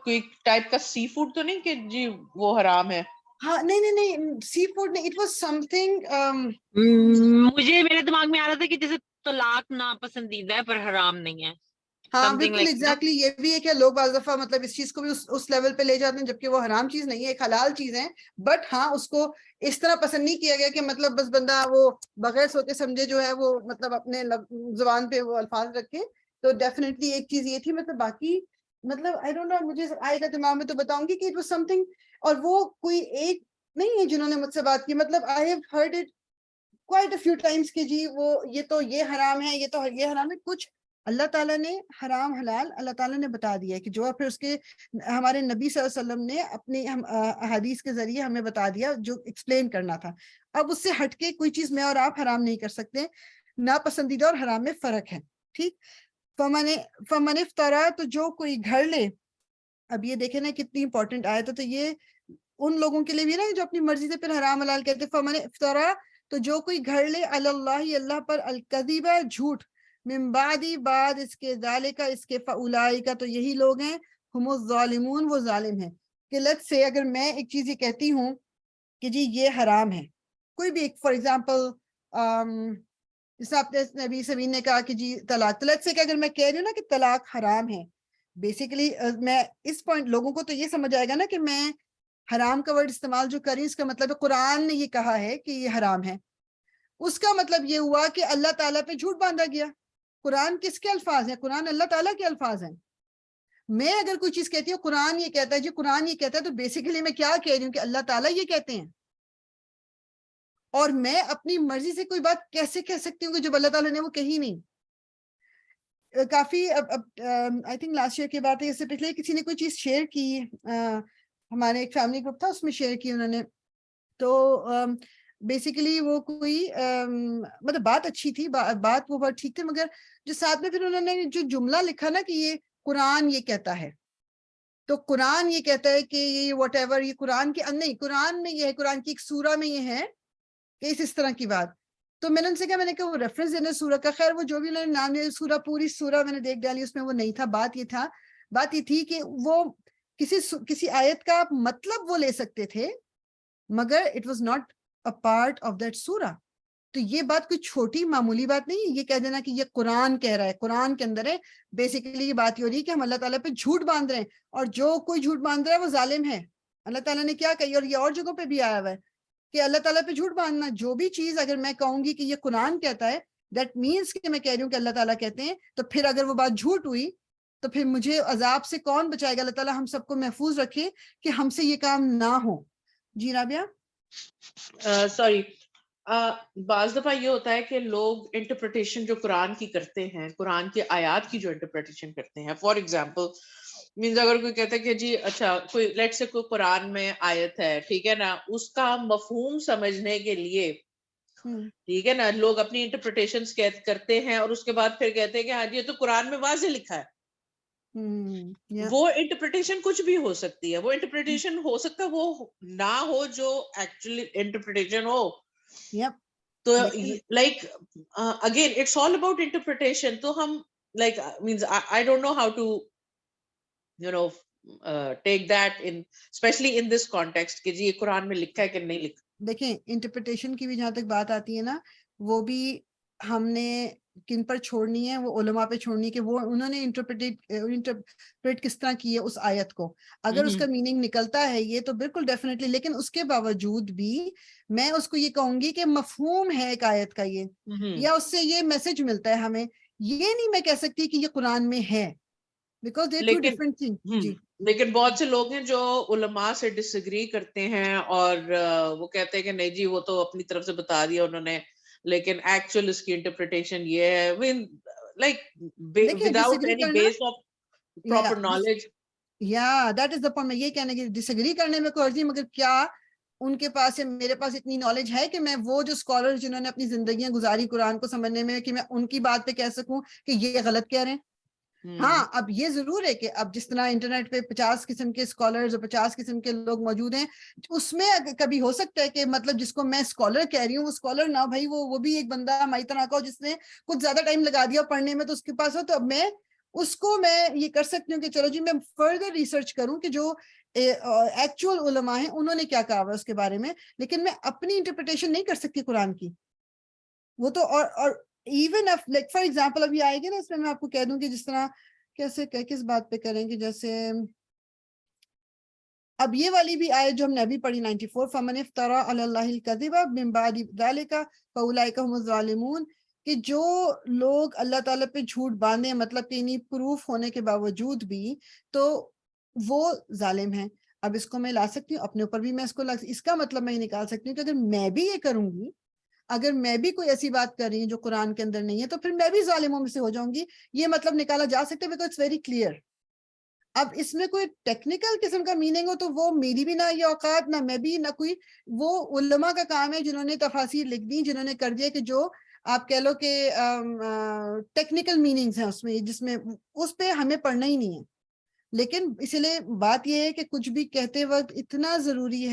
کوئی ٹائپ کا سی فوڈ تو نہیں کہ جی وہ حرام ہے. ہاں نہیں سی فوڈ نہیں, اٹ واز سم تھنگ. مجھے میرے دماغ میں آ رہا تھا کہ جیسے طلاق ناپسندیدہ ہے پر حرام نہیں ہے. ہاں بالکل ایگزیکٹلی, یہ بھی ہے کہ لوگ بعض دفعہ مطلب اس چیز کو بھی اس لیول پہ لے جاتے ہیں جبکہ وہ حرام چیز نہیں ہے, ایک حلال چیز ہے, بٹ ہاں اس کو اس طرح پسند نہیں کیا گیا کہ مطلب بس بندہ وہ بغیر سوچے سمجھے جو ہے وہ مطلب اپنے زبان پہ وہ الفاظ رکھے. تو ڈیفینیٹلی ایک چیز یہ تھی, مطلب باقی مطلب آئی ڈونٹ نو, مجھے آئے گا دماغ میں تو بتاؤں گی کہ اٹ واز سم تھنگ. اور وہ کوئی ایک نہیں ہے جنہوں نے مجھ سے بات کی, مطلب I have heard it quite a few times کہ جی وہ یہ تو یہ حرام ہے, یہ تو یہ حرام ہے. کچھ اللہ تعالیٰ نے حرام حلال اللہ تعالیٰ نے بتا دیا ہے کہ جو پھر اس کے ہمارے نبی صلی اللہ علیہ وسلم نے اپنی احادیث کے ذریعے ہمیں بتا دیا جو ایکسپلین کرنا تھا. اب اس سے ہٹ کے کوئی چیز میں اور آپ حرام نہیں کر سکتے. ناپسندیدہ اور حرام میں فرق ہے. ٹھیک, فمن افطرا, تو جو کوئی گھڑ لے. اب یہ دیکھیں نا کتنی امپورٹنٹ آیت ہے, تو یہ ان لوگوں کے لیے بھی نا جو اپنی مرضی سے پھر حرام حلال کہتے. فمن افطرا, تو جو کوئی گھڑ لے اللہ اللہ پر الکذبہ جھوٹ, من بعدی بعد اس کے ذالکا اس کے فاولئک, تو یہی لوگ ہیں ہم الظالمون, وہ ظالم ہیں. کہ لیٹس سے اگر میں ایک چیز یہ کہتی ہوں کہ جی یہ حرام ہے, کوئی بھی ایک فار ایگزامپل جیسے آپ نے نبی سمین نے کہا کہ جی طلاق, تو لیٹس سے کہ اگر میں کہہ رہی ہوں نا کہ طلاق حرام ہے, بیسیکلی میں اس پوائنٹ لوگوں کو تو یہ سمجھ آئے گا نا کہ میں حرام کا ورڈ استعمال جو کری اس کا مطلب ہے قرآن نے یہ کہا ہے کہ یہ حرام ہے. اس کا مطلب یہ ہوا کہ اللہ تعالیٰ پہ جھوٹ باندھا گیا. قرآن کس کے الفاظ ہیں؟ قرآن اللہ تعالیٰ کے الفاظ ہیں. میں اگر کوئی چیز کہتی ہوں قرآن یہ کہتا ہے, جی قرآن یہ کہتا ہے, تو بیسیکلی میں کیا کہہ رہی ہوں کہ اللہ تعالیٰ یہ کہتے ہیں. اور میں اپنی مرضی سے کوئی بات کیسے کہہ سکتی ہوں کہ جو اللہ تعالیٰ نے وہ کہی نہیں. کافی آئی تھنک لاسٹ ایئر کی بات ہے, اس سے پچھلے کسی نے کوئی چیز شیئر کی, ہمارے ایک فیملی گروپ تھا اس میں شیئر کی انہوں نے. تو بیسیکلی وہ کوئی مطلب بات اچھی تھی, بات وہ بات ٹھیک تھی, مگر جو ساتھ میں پھر انہوں نے جو جملہ لکھا نا کہ یہ قرآن یہ کہتا ہے, تو قرآن یہ کہتا ہے کہ یہ واٹ ایور, یہ قرآن کے نہیں, قرآن میں یہ ہے, قرآن کی ایک سورہ میں یہ ہے کہ اس طرح کی بات. تو میں نے ان سے کہا, میں نے کہا وہ ریفرنس دینا سورہ کا, خیر وہ جو بھی انہوں نے نام لیا سورہ, پوری سورہ میں نے دیکھ ڈالی, اس میں وہ نہیں تھا. بات یہ تھی کہ وہ کسی آیت کا مطلب وہ لے سکتے تھے, مگر it was not a part of that surah. تو یہ بات کوئی چھوٹی معمولی بات نہیں ہے. یہ کہہ دینا کہ یہ قرآن کہہ رہا ہے, قرآن کے اندر ہے. بیسیکلی یہ بات یہ ہو رہی ہے کہ ہم اللہ تعالیٰ پہ جھوٹ باندھ رہے ہیں, اور جو کوئی جھوٹ باندھ رہا ہے وہ ظالم ہے. اللہ تعالیٰ نے کیا کہی, اور یہ اور جگہوں پہ بھی آیا ہوا ہے کہ اللہ تعالیٰ پہ جھوٹ باندھنا. جو بھی چیز اگر میں کہوں گی کہ یہ قرآن کہتا ہے, دیٹ مینس کہ میں کہہ رہی ہوں کہ اللہ تعالیٰ کہتے ہیں, تو پھر اگر وہ بات جھوٹ ہوئی تو پھر مجھے عذاب سے کون بچائے گا؟ اللہ تعالیٰ ہم سب کو محفوظ رکھے کہ ہم سے یہ کام نہ ہو. جی رابعہ. سوری, بعض دفعہ یہ ہوتا ہے کہ لوگ انٹرپریٹیشن جو قرآن کی کرتے ہیں, قرآن کی آیات کی جو انٹرپریٹیشن کرتے ہیں, فار ایگزامپل مینز اگر کوئی کہتا ہے کہ جی اچھا کوئی لیٹ سے کوئی قرآن میں آیت ہے, ٹھیک ہے نا, اس کا مفہوم سمجھنے کے لیے ٹھیک ہے نا لوگ اپنی انٹرپریٹیشن کرتے ہیں, اور اس کے بعد پھر کہتے ہیں کہ ہاں جی یہ تو قرآن میں واضح لکھا ہے. وہ انٹرپریٹیشن کچھ بھی ہو سکتی ہے, وہ انٹرپریٹیشن ہو سکتا ہے وہ نہ ہو جو ایکچولی انٹرپریٹیشن ہو. تو like again it's all about interpretation. تو ہم like means I don't know how to you know take that in especially in this context کہ جی یہ قرآن میں لکھا ہے کہ نہیں لکھا. دیکھیں انٹرپریٹیشن کی بھی جہاں تک بات آتی ہے نا, وہ بھی ہم نے کن پر چھوڑنی ہے, وہ علماء پہ چھوڑنی ہے کہ وہ انہوں نے انٹرپریٹ کس طرح کی ہے اس آیت کو. اگر اس کا میننگ نکلتا ہے یہ تو بالکل ڈیفینیٹلی, لیکن اس کے باوجود بھی میں اس کو یہ کہوں گی کہ مفہوم ہے ایک آیت کا یہ, یا اس سے یہ میسج ملتا ہے ہمیں. یہ نہیں میں کہہ سکتی کہ یہ قرآن میں ہے, because they two different thing. جی لیکن بہت سے لوگ ہیں جو علماء سے ڈس ایگری کرتے ہیں اور وہ کہتے ہیں کہ نہیں جی وہ تو اپنی طرف سے بتا دیا انہوں نے, لیکن ایکچوئل اس کی انٹرپریٹیشن یہ ہے, like without any base of proper knowledge. یا دیٹ از دا پوائنٹ. میں یہ کہنے کی ڈس ایگری کرنے میں کوئی عرض نہیں, مگر کیا ان کے پاس ہے, میرے پاس اتنی نالج ہے کہ میں وہ جو اسکالر جنہوں نے اپنی زندگیاں گزاری قرآن کو سمجھنے میں, کہ میں ان کی بات پہ کہہ سکوں کہ یہ غلط کہہ رہے ہیں. ہاں اب یہ ضرور ہے کہ اب جس طرح انٹرنیٹ پہ 50 قسم کے اسکالرز اور 50 قسم کے لوگ موجود ہیں, اس میں کبھی ہو سکتا ہے کہ مطلب جس کو میں اسکالر کہہ رہی ہوں وہ اسکالر نہ بھائی وہ بھی ایک بندہ ہماری طرح کا ہو جس نے کچھ زیادہ ٹائم لگا دیا پڑھنے میں, تو اس کے پاس ہو. تو اب میں اس کو میں یہ کر سکتی ہوں کہ چلو جی میں فردر ریسرچ کروں کہ جو ایکچوئل علماء ہیں انہوں نے کیا کہا ہوا اس کے بارے میں, لیکن میں اپنی انٹرپریٹیشن نہیں کر سکتی قرآن کی. وہ تو اور ایون لائک فار ایگزامپل ابھی آئے گی نا, اس میں آپ کو کہہ دوں کہ جس طرح کیسے کس بات پہ کریں گے, جیسے اب یہ والی بھی آئے جو ہم نے ابھی پڑھی 94, فمن افترى علی اللہ الکذب من بعد ذلک فاولئک هم الظالمون, کہ جو لوگ اللہ تعالیٰ پہ جھوٹ باندھیں, مطلب کہ انہیں پروف ہونے کے باوجود بھی, تو وہ ظالم ہیں. اب اس کو میں لا سکتی ہوں اپنے اوپر بھی, میں اس کا مطلب میں یہ نکال سکتی ہوں کہ اگر میں بھی یہ کروں گی, اگر میں بھی کوئی ایسی بات کر رہی ہوں جو قرآن کے اندر نہیں ہے, تو پھر میں بھی ظالموں میں سے ہو جاؤں گی. یہ مطلب نکالا جا سکتا ہے, بیکاز اٹس ویری کلیئر. اب اس میں کوئی ٹیکنیکل قسم کا میننگ ہو تو وہ میری بھی نہ یہ اوقات, نہ میں بھی, نہ کوئی, وہ علماء کا کام ہے جنہوں نے تفاسیر لکھ دی, جنہوں نے کر دیا کہ جو آپ کہہ لو کہ ٹیکنیکل میننگز ہیں اس میں, جس میں اس پہ ہمیں پڑھنا ہی نہیں ہے. لیکن اس لیے بات یہ ہے کہ کچھ بھی کہتے وقت اتنا ضروری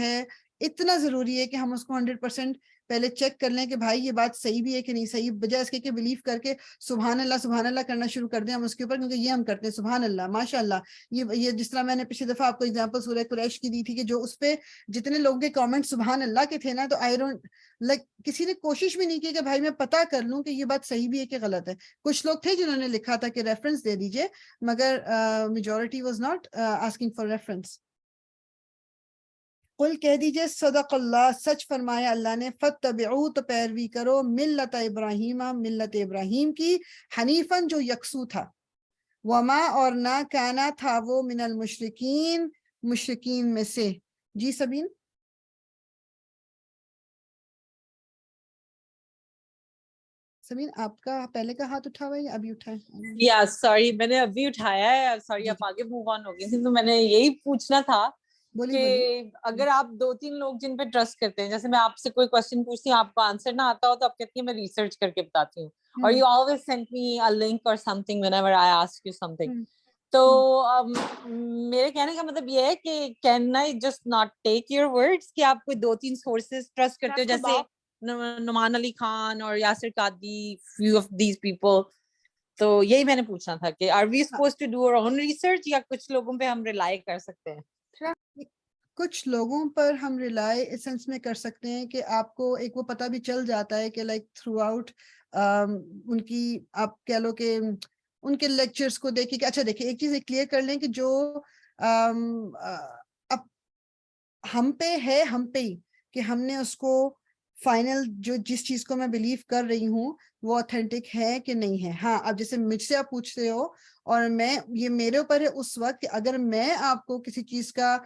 ہے کہ ہم اس کو 100% پہلے چیک کر لیں کہ بھائی یہ بات صحیح بھی ہے کہ نہیں صحیح, بجائے اس کے کہ بلیف کر کے سبحان اللہ کرنا شروع کر دیں ہم اس کے اوپر, کیونکہ یہ ہم کرتے ہیں سبحان اللہ ماشاء اللہ. یہ جس طرح میں نے پچھلی دفعہ آپ کو اگزامپل سورہ قریش کی دی تھی کہ جو اس پہ جتنے لوگوں کے کامنٹ سبحان اللہ کے تھے نا, تو آئی ڈونٹ لائک کسی نے کوشش بھی نہیں کی کہ بھائی میں پتہ کر لوں کہ یہ بات صحیح بھی ہے کہ غلط ہے. کچھ لوگ تھے جنہوں نے لکھا تھا کہ ریفرنس دے دیجئے, مگر majority was not asking for reference. قل کہہ دیجئے صدق اللہ, سچ فرمایا اللہ نے, فاتبعوا تو پیروی کرو, ملت ابراہیم کی, حنیفاً جو یکسو تھا, وما اور نہ کانا تھا وہ, من مشرکین میں سے. جی سبین. سبین آپ کا پہلے کا ہاتھ اٹھا ہوا ہے یا ابھی اٹھا ہے؟ یا سوری میں نے ابھی اٹھایا ہے, سوری آپ آگے موو آن ہو گئی تھی. تو میں نے یہی پوچھنا تھا کہ اگر آپ 2-3 لوگ جن پہ ٹرسٹ کرتے ہیں, جیسے میں آپ سے کوئی کوسچن پوچھتی ہوں, آپ کو آنسر نہ آتا ہو تو آپ کہتی ہیں میں ریسرچ کر کے بتاتی ہوں, اور you always send me a link اور something whenever I ask you something. تو میرے کہنے کا مطلب یہ ہے کہ can I just not take your words, کہ آپ کوئی 2-3 سورسز ٹرسٹ کرتے ہو, جیسے نعمان علی خان اور Yasir Qadri, few of these people. تو یہی میں نے پوچھنا تھا کہ are we supposed to do our own research یا کچھ لوگوں پہ ہم ریلائی کر سکتے ہیں؟ کچھ لوگوں پر ہم ریلائی اس سینس میں کر سکتے ہیں کہ آپ کو ایک وہ پتہ بھی چل جاتا ہے کہ لائک تھرو آؤٹ ان کی آپ کہہ لو کہ ان کے لیکچرز کو دیکھیں کہ اچھا دیکھیں ایک چیز کلیئر کر لیں کہ جو اب ہم پہ ہے ہم پہ ہی کہ ہم نے اس کو فائنل جو جس چیز کو میں بلیو کر رہی ہوں وہ اوتھینٹک ہے کہ نہیں ہے. ہاں اب جیسے مجھ سے آپ پوچھتے ہو اور میں یہ میرے اوپر ہے اس وقت کہ اگر میں آپ کو کسی چیز کا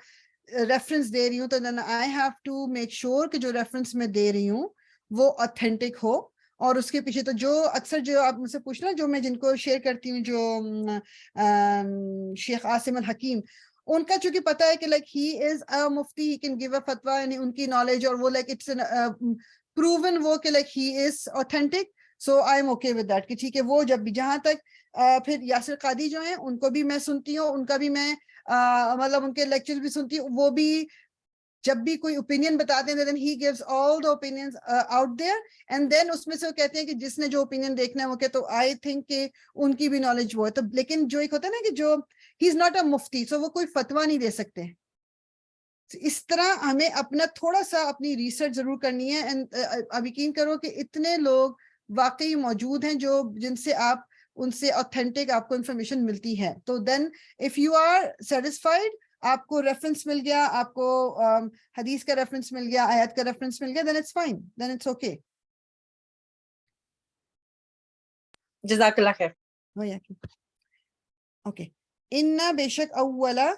ریفرنس دے رہی ہوں تو then I have to make sure کہ جو ریفرنس میں دے رہی ہوں وہ اوتھینٹک ہو. اور اس کے پیچھے تو جو اکثر جو آپ مجھ سے پوچھنا جو میں جن کو شیئر کرتی ہوں جو شیخ عاصم الحکیم ان کا چونکہ پتا ہے کہ like he is a Mufti he can give a فتویٰ یعنی ان کی نالج اور وہ لائک اٹس پروون وہ کہ like he is authentic. So I am okay with that کہ ٹھیک ہے وہ جب بھی جہاں تک پھر یاسر قادی جو ہیں ان کو بھی میں سنتی ہوں ان کا بھی میں مطلب ان کے لیکچر بھی سنتی ہوں. وہ بھی جب بھی کوئی اوپینین بتاتے ہیں then he gives all the opinions out there and then اس میں سے وہ کہتے ہیں کہ جس نے جو اوپینین دیکھنا ہے وہ کہ تو I think کہ ان کی بھی نالج وہ ہے. تو لیکن جو ایک ہوتا ہے نا کہ جو he is not a Mufti so وہ کوئی فتویٰ نہیں دے سکتے. اس طرح ہمیں اپنا تھوڑا سا اپنی ریسرچ ضرور کرنی ہے. اب یقین کرو کہ اتنے لوگ واقعی موجود ہیں جو جن سے آپ ان سے اوتھینٹک آپ کو انفارمیشن ملتی ہے. تو دین اف یو آر سیٹسفائڈ آپ کو ریفرنس مل گیا آپ کو حدیث کا ریفرنس مل گیا آیت کا ریفرنس مل گیا then it's fine then it's okay. جزاک اللہ خیر. اوکے انا بے شک اولا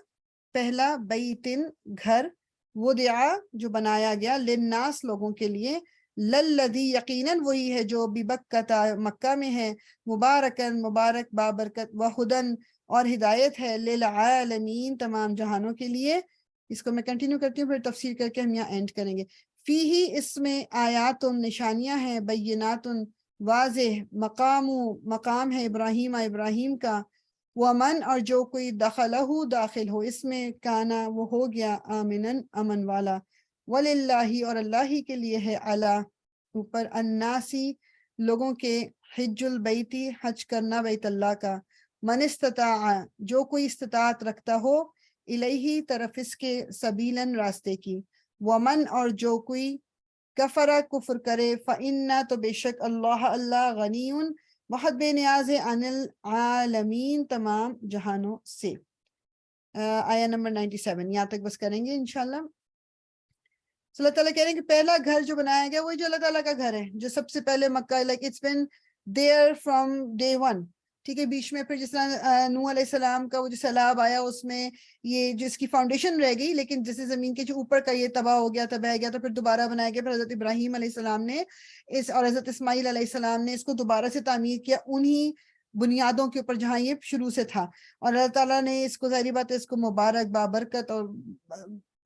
پہلا بیتن گھر وضع جو بنایا گیا للناس لوگوں کے لیے للذی یقیناً وہی ہے جو ببکہ مکہ میں ہے مبارکن مبارک بابرکت وہدن اور ہدایت ہے للعالمین تمام جہانوں کے لیے. اس کو میں کنٹینیو کرتی ہوں پھر تفسیر کر کے ہم یہاں اینڈ کریں گے. فیہی اس میں آیات نشانیاں ہیں بینات واضح مقام ہے ابراہیم کا ومن اور جو کوئی دخلہ داخل ہو اس میں کانا وہ ہو گیا آمنن امن والا. وللہ اور اللہ ہی کے لیے ہے علی اوپر الناسی لوگوں کے حج البیتی حج کرنا بیت اللہ کا من استطاع جو کوئی استطاعت رکھتا ہو الیہ طرف اس کے سبیلاً راستے کی. ومن اور جو کوئی کفر کفر کرے فإنہ تو بے شک اللہ غنی بہت بے نیاز ہے عن العالمین تمام جہانوں سے. آیا نمبر 97 یہاں تک بس کریں گے انشاءاللہ. اللہ تعالیٰ کہہ رہے ہیں کہ پہلا گھر جو بنایا گیا وہ جو اللہ تعالیٰ کا گھر ہے جو سب سے پہلے مکہ like it's been there from day one. ٹھیک ہے بیچ میں پھر جس طرح نوح علیہ السلام کا وہ جو سیلاب آیا اس میں یہ جس کی فاؤنڈیشن رہ گئی لیکن جیسے زمین کے جو اوپر کا یہ تباہ ہو گیا تباہ گیا تو پھر دوبارہ بنایا گیا. پھر حضرت ابراہیم علیہ السلام نے اس اور حضرت اسماعیل علیہ السلام نے اس کو دوبارہ سے تعمیر کیا انہی بنیادوں کے اوپر جہاں یہ شروع سے تھا. اور اللہ تعالیٰ نے اس کو ظاہری بات ہے اس کو مبارک بابرکت اور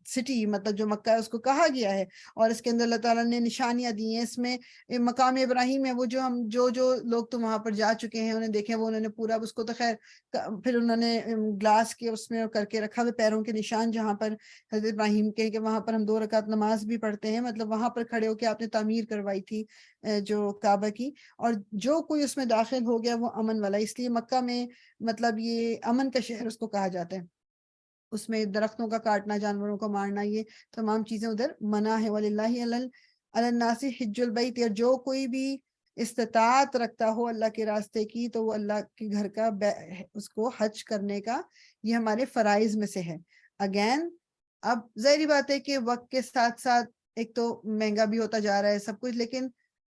سٹی مطلب جو مکہ ہے اس کو کہا گیا ہے اور اس کے اندر اللہ تعالیٰ نے نشانیاں دی ہیں. اس میں مقام ابراہیم ہے وہ جو ہم جو لوگ تو وہاں پر جا چکے ہیں انہیں دیکھیں وہ انہوں نے پورا اس کو تو خیر پھر انہوں نے گلاس کے اس میں کر کے رکھا ہوئے پیروں کے نشان جہاں پر حضرت ابراہیم کے کہ وہاں پر ہم 2 رکعت نماز بھی پڑھتے ہیں مطلب وہاں پر کھڑے ہو کے آپ نے تعمیر کروائی تھی جو کعبہ کی. اور جو کوئی اس میں داخل ہو گیا وہ امن والا. اس لیے مکہ میں مطلب یہ امن کا شہر اس کو کہا جاتا ہے. اس میں درختوں کا کاٹنا جانوروں کو مارنا یہ تمام چیزیں ادھر منع ہے. وللہ علی الناس حج البیت اور جو کوئی بھی استطاعت رکھتا ہو اللہ کے راستے کی تو وہ اللہ کے گھر کا اس کو حج کرنے کا یہ ہمارے فرائض میں سے ہے. اگین اب ظاہری بات ہے کہ وقت کے ساتھ ساتھ ایک تو مہنگا بھی ہوتا جا رہا ہے سب کچھ لیکن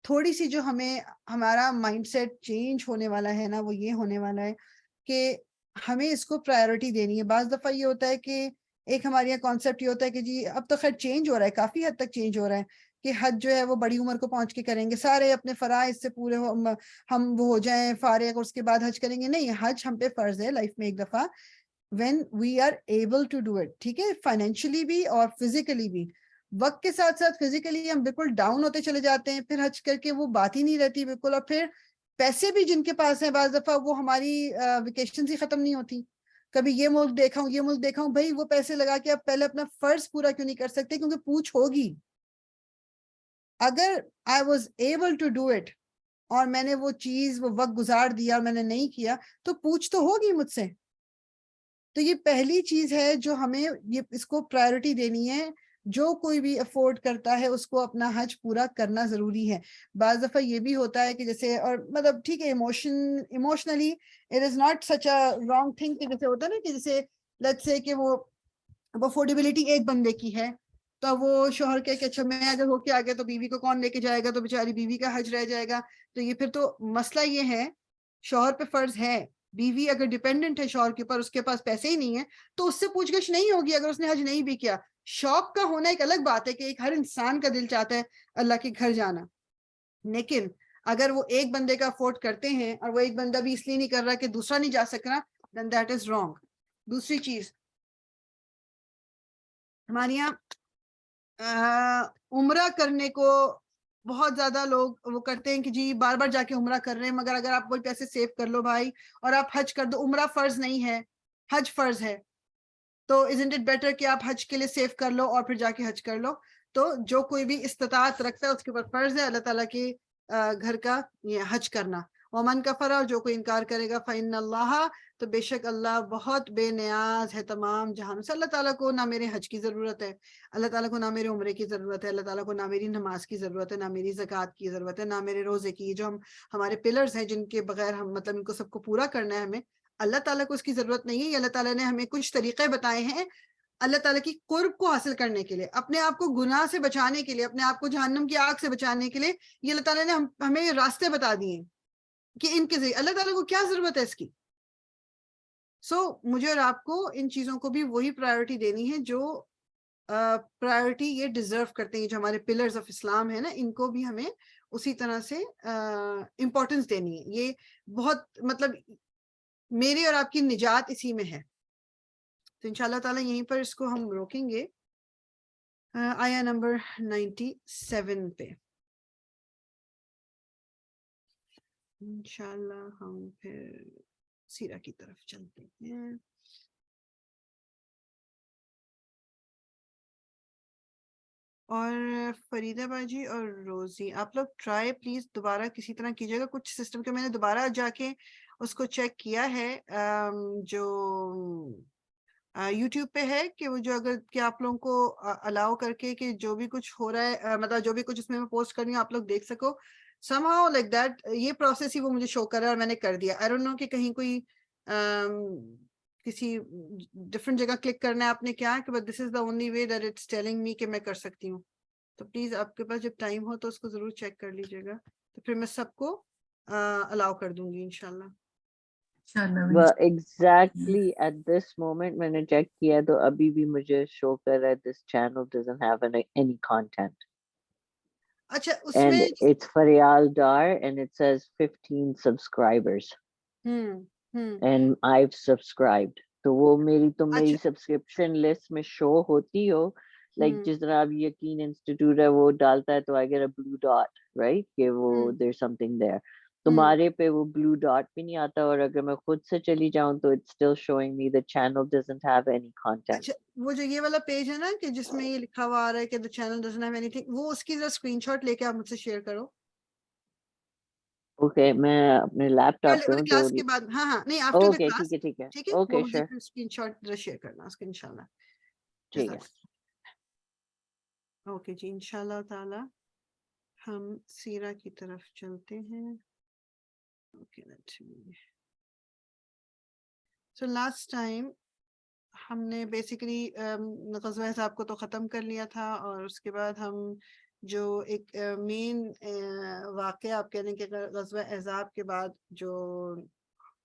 تھوڑی سی جو ہمیں ہمارا مائنڈ سیٹ چینج ہونے والا ہے نا وہ یہ ہونے والا ہے کہ ہمیں اس کو پرائیورٹی دینی ہے. بعض دفعہ یہ ہوتا ہے کہ ایک ہمارے یہاں کانسیپٹ یہ ہوتا ہے کہ جی اب تو خیر چینج ہو رہا ہے کافی حد تک چینج ہو رہا ہے کہ حج جو ہے وہ بڑی عمر کو پہنچ کے کریں گے سارے اپنے فرائض سے پورے ہم وہ ہو جائیں فارغ اور اس کے بعد حج کریں گے. نہیں حج ہم پہ فرض ہے لائف میں ایک دفعہ when we are able to do it. ٹھیک ہے فائنینشلی بھی اور فزیکلی بھی. وقت کے ساتھ ساتھ فزیکلی ہم بالکل ڈاؤن ہوتے چلے جاتے ہیں پھر حج کر کے وہ بات ہی نہیں رہتی بالکل. اور پھر پیسے بھی جن کے پاس ہیں بعض دفعہ وہ ہماری ویکیشنز ہی ختم نہیں ہوتی. کبھی یہ ملک دیکھا ہوں یہ ملک دیکھا ہوں بھائی وہ پیسے لگا کے آپ پہلے اپنا فرض پورا کیوں نہیں کر سکتے کیونکہ پوچھ ہوگی. اگر I was able to do it اور میں نے وہ چیز وہ وقت گزار دیا اور میں نے نہیں کیا تو پوچھ تو ہوگی مجھ سے. تو یہ پہلی چیز ہے جو ہمیں یہ اس کو پرائرٹی دینی ہے. جو کوئی بھی افورڈ کرتا ہے اس کو اپنا حج پورا کرنا ضروری ہے. بعض دفعہ یہ بھی ہوتا ہے کہ جیسے اور مطلب ٹھیک ہے emotionally it is not such a wrong thing کہ جیسے ہوتا ہے نا کہ جیسے لیٹس سے کہ وہ افورڈیبلٹی ایک بندے کی ہے تو وہ شوہر کہ اچھا میں اگر ہو کے آ گیا تو بیوی کو کون لے کے جائے گا, تو بیچاری بیوی کا حج رہ جائے گا. تو یہ پھر تو مسئلہ یہ ہے شوہر پہ فرض ہے, بیوی اگر ڈیپینڈنٹ ہے شوہر کے اوپر, اس کے پاس پیسے ہی نہیں ہے تو اس سے پوچھ گچھ نہیں ہوگی اگر اس نے حج نہیں بھی کیا. شوق کا ہونا ایک الگ بات ہے کہ ایک ہر انسان کا دل چاہتا ہے اللہ کے گھر جانا, لیکن اگر وہ ایک بندے کا افورڈ کرتے ہیں اور وہ ایک بندہ بھی اس لیے نہیں کر رہا کہ دوسرا نہیں جا سک رہا, then that is wrong. دوسری چیز ہمارے یہاں عمرہ کرنے کو بہت زیادہ لوگ وہ کرتے ہیں کہ جی بار بار جا کے عمرہ کر رہے ہیں, مگر اگر آپ کوئی پیسے سیو کر لو بھائی اور آپ حج کر دو, عمرہ فرض نہیں ہے حج فرض ہے, تو isn't it better کہ آپ حج کے لیے سیو کر لو اور پھر جا کے حج کر لو. تو جو کوئی بھی استطاعت رکھتا ہے اس کے اوپر فرض ہے اللہ تعالیٰ کے گھر کا یہ حج کرنا. ومن کفر, اور جو کوئی انکار کرے گا فإن اللہ, تو بے شک اللہ بہت بے نیاز ہے تمام جہان سے. اللہ تعالیٰ کو نہ میرے حج کی ضرورت ہے, اللہ تعالیٰ کو نہ میرے عمرے کی ضرورت ہے, اللہ تعالیٰ کو نہ میری نماز کی ضرورت ہے, نہ میری زکوٰۃ کی ضرورت ہے, نہ میرے روزے کی, جو ہمارے پلرز ہیں جن کے بغیر ہم مطلب ان کو سب کو پورا کرنا ہے ہمیں. اللہ تعالیٰ کو اس کی ضرورت نہیں ہے. یہ اللہ تعالیٰ نے ہمیں کچھ طریقے بتائے ہیں اللہ تعالیٰ کی قرب کو حاصل کرنے کے لیے, اپنے آپ کو گناہ سے بچانے کے لیے, اپنے آپ کو جہنم کی آگ سے بچانے کے لیے. یہ اللہ تعالیٰ نے ہمیں راستے بتا دیے کہ ان کے ذریعے اللہ تعالیٰ کو کیا ضرورت ہے اس کی. مجھے اور آپ کو ان چیزوں کو بھی وہی پرائرٹی دینی ہے جو پرائرٹی یہ ڈیزرو کرتے ہیں. جو ہمارے پلرز آف اسلام ہے نا, ان کو بھی ہمیں اسی طرح سے امپورٹنس دینی ہے. یہ بہت مطلب میری اور آپ کی نجات اسی میں ہے. تو انشاءاللہ تعالیٰ یہیں پر اس کو ہم روکیں گے آیا نمبر 97 پہ. انشاءاللہ ہم پھر سیرہ کی طرف چلتے ہیں. اور فریدہ باجی اور روزی, آپ لوگ ٹرائی پلیز دوبارہ کسی طرح کیجیے گا. کچھ سسٹم کے میں نے دوبارہ جا کے اس کو چیک کیا ہے جو یوٹیوب پہ ہے کہ وہ جو اگر کہ آپ لوگوں کو الاؤ کر کے کہ جو بھی کچھ ہو رہا ہے مطلب جو بھی کچھ اس میں پوسٹ کرنی ہے آپ لوگ دیکھ سکو somehow like that. یہ پروسیس ہی وہ مجھے شو کر رہا ہے اور میں نے کر دیا. I don't know کہ کہیں کوئی کسی ڈفرنٹ جگہ کلک کرنا ہے آپ نے کیا, کہ but this is the only way that it's telling me کہ میں کر سکتی ہوں. تو پلیز آپ کے پاس جب ٹائم ہو تو اس کو ضرور چیک کر لیجیے گا, تو پھر میں سب کو الاؤ کر دوں گی انشاءاللہ. exactly at this moment میں نے چیک کیا تو ابھی بھی مجھے شو کر رہا ہے this channel doesn't have any content. اچھا اس and میں it's Faryal Dar and it says 15 subscribers and I've subscribed. تو وہ میری سبسکرپشن لسٹ میں شو ہوتی ہو لائک جس طرح اب یقین انسٹیٹیوٹ ہے وہ ڈالتا ہے تو I get a blue dot right کہ وہ there's something there. تمہارے پہ وہ blue dot بھی نہیں آتا, اور اگر میں خود سے چلی جاؤں تو it's still showing me the channel doesn't have any content. اچھا وہ جو یہ والا پیج ہے نا کہ جس میں یہ لکھا ہوا آ رہا ہے کہ the channel doesn't have anything, وہ اس کی ذرا اسکرین شاٹ لے کے آپ مجھ سے شیئر کرو. اوکے میں اپنے لیپ ٹاپ پہ ہوں کلاس کے بعد ہاں نہیں آفٹر دا کلاس ٹھیک ہے ٹھیک ہے, اوکے وہ مجھے شیئر اسکرین شاٹ ذرا شیئر کرنا اس کا انشاءاللہ. ٹھیک ہے. اوکے جی انشاءاللہ تعالی ہم سیرہ کی طرف چلتے ہیں. سو لاسٹ ٹائم ہم نے بیسیکلی غزوہ احزاب کو تو ختم کر لیا تھا, اور اس کے بعد ہم جو ایک مین واقعہ آپ کہنے کہ غزوہ احزاب کے بعد جو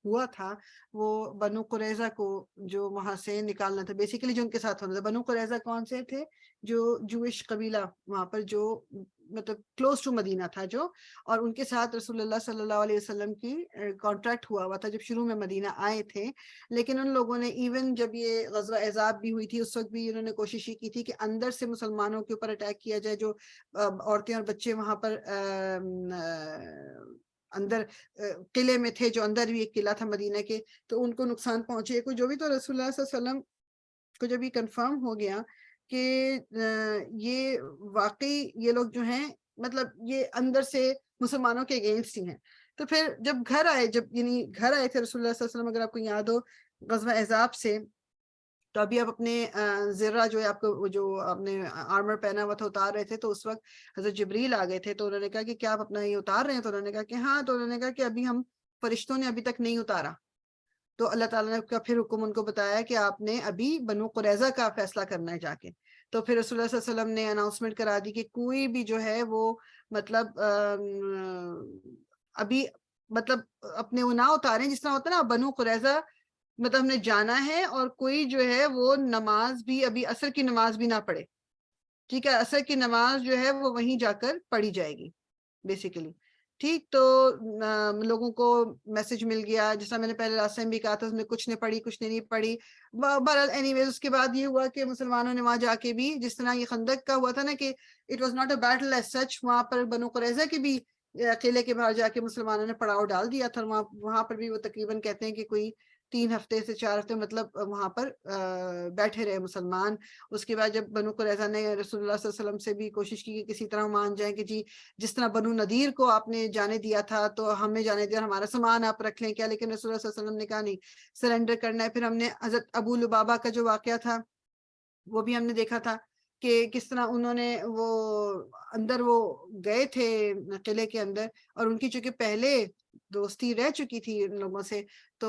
ہوا تھا وہ بنو قریظہ کو جو وہاں سے نکالنا تھا. بیسیکلی جو ان کے ساتھ ہونا تھا. بنو قریظہ کون سے تھے؟ جو جوئش قبیلہ وہاں پر جو مطلب کلوز ٹو مدینہ تھا جو, اور ان کے ساتھ رسول اللہ صلی اللہ علیہ وسلم کی کانٹریکٹ ہوا تھا جب شروع میں مدینہ آئے تھے. لیکن ان لوگوں نے ایون جب یہ غزوہ احزاب بھی ہوئی تھی اس وقت بھی انہوں نے کوشش کی تھی کہ اندر سے مسلمانوں کے اوپر اٹیک کیا جائے. جو عورتیں اور بچے وہاں پر اندر قلعے میں تھے, جو اندر بھی ایک قلعہ تھا مدینہ کے, تو ان کو نقصان پہنچے. جو بھی تو رسول اللہ صلی اللہ علیہ وسلم کو جب یہ کنفرم ہو گیا کہ یہ واقعی یہ لوگ جو ہیں مطلب یہ اندر سے مسلمانوں کے اگینسٹ ہی ہیں, تو پھر جب گھر آئے یعنی گھر آئے تھے رسول اللہ صلی اللہ علیہ وسلم, اگر آپ کو یاد ہو غزوہ احزاب سے تو ابھی آپ اپنے زرہ جو ہے آپ کو جو آپ نے آرمر پہنا ہوا تھا اتار رہے تھے، تو اس وقت حضرت جبریل آ گئے تھے، تو انہوں نے کہا کہ کیا آپ اپنا یہ اتار رہے ہیں؟ تو انہوں نے کہا کہ ہاں. تو انہوں نے کہا کہ ابھی ہم فرشتوں نے ابھی تک نہیں اتارا. تو اللہ تعالیٰ نے کا پھر حکم ان کو بتایا کہ آپ نے ابھی بنو قریظہ کا فیصلہ کرنا ہے جا کے. تو پھر رسول اللہ صلی اللہ علیہ وسلم نے اناؤنسمنٹ کرا دی کہ کوئی بھی جو ہے وہ مطلب ابھی مطلب اپنے وہ نہ اتاریں، جس طرح ہوتا ہے نا بنو قریظہ مطلب ہم نے جانا ہے، اور کوئی جو ہے وہ نماز بھی ابھی عصر کی نماز بھی نہ پڑھے. ٹھیک ہے، عصر کی نماز جو ہے وہ وہیں جا کر پڑھی جائے گی بیسیکلی. ٹھیک، تو لوگوں کو میسج مل گیا، جس طرح میں نے پہلے لاسٹ ٹائم بھی کہا تھا، اس میں کچھ نے پڑھی کچھ نے نہیں پڑھی. بہرحال اینی ویز اس کے بعد یہ ہوا کہ مسلمانوں نے وہاں جا کے بھی، جس طرح یہ خندق کا ہوا تھا نا کہ it was not a battle as such, وہاں پر بنو قریظہ کے بھی قلعے کے باہر جا کے مسلمانوں نے پڑاؤ ڈال دیا تھا. وہاں پر بھی وہ تقریباً کہتے ہیں کہ کوئی 3 ہفتے سے 4 ہفتے مطلب وہاں پر بیٹھے رہے مسلمان. اس کے بعد جب بنو قریظہ نے رسول اللہ صلی اللہ علیہ وسلم سے بھی کوشش کی کہ کسی طرح مان جائیں کہ جی جس طرح بنو نذیر کو آپ نے جانے دیا تھا تو ہمیں جانے دیا، ہمارا سامان آپ رکھ لیں کیا، لیکن رسول اللہ صلی اللہ علیہ وسلم نے کہا نہیں، سرنڈر کرنا ہے. پھر ہم نے حضرت ابو لبابہ کا جو واقعہ تھا وہ بھی ہم نے دیکھا تھا کہ کس طرح انہوں نے وہ اندر وہ گئے تھے قلعے کے اندر، اور ان کی چونکہ پہلے دوستی رہ چکی تھی ان لوگوں سے، تو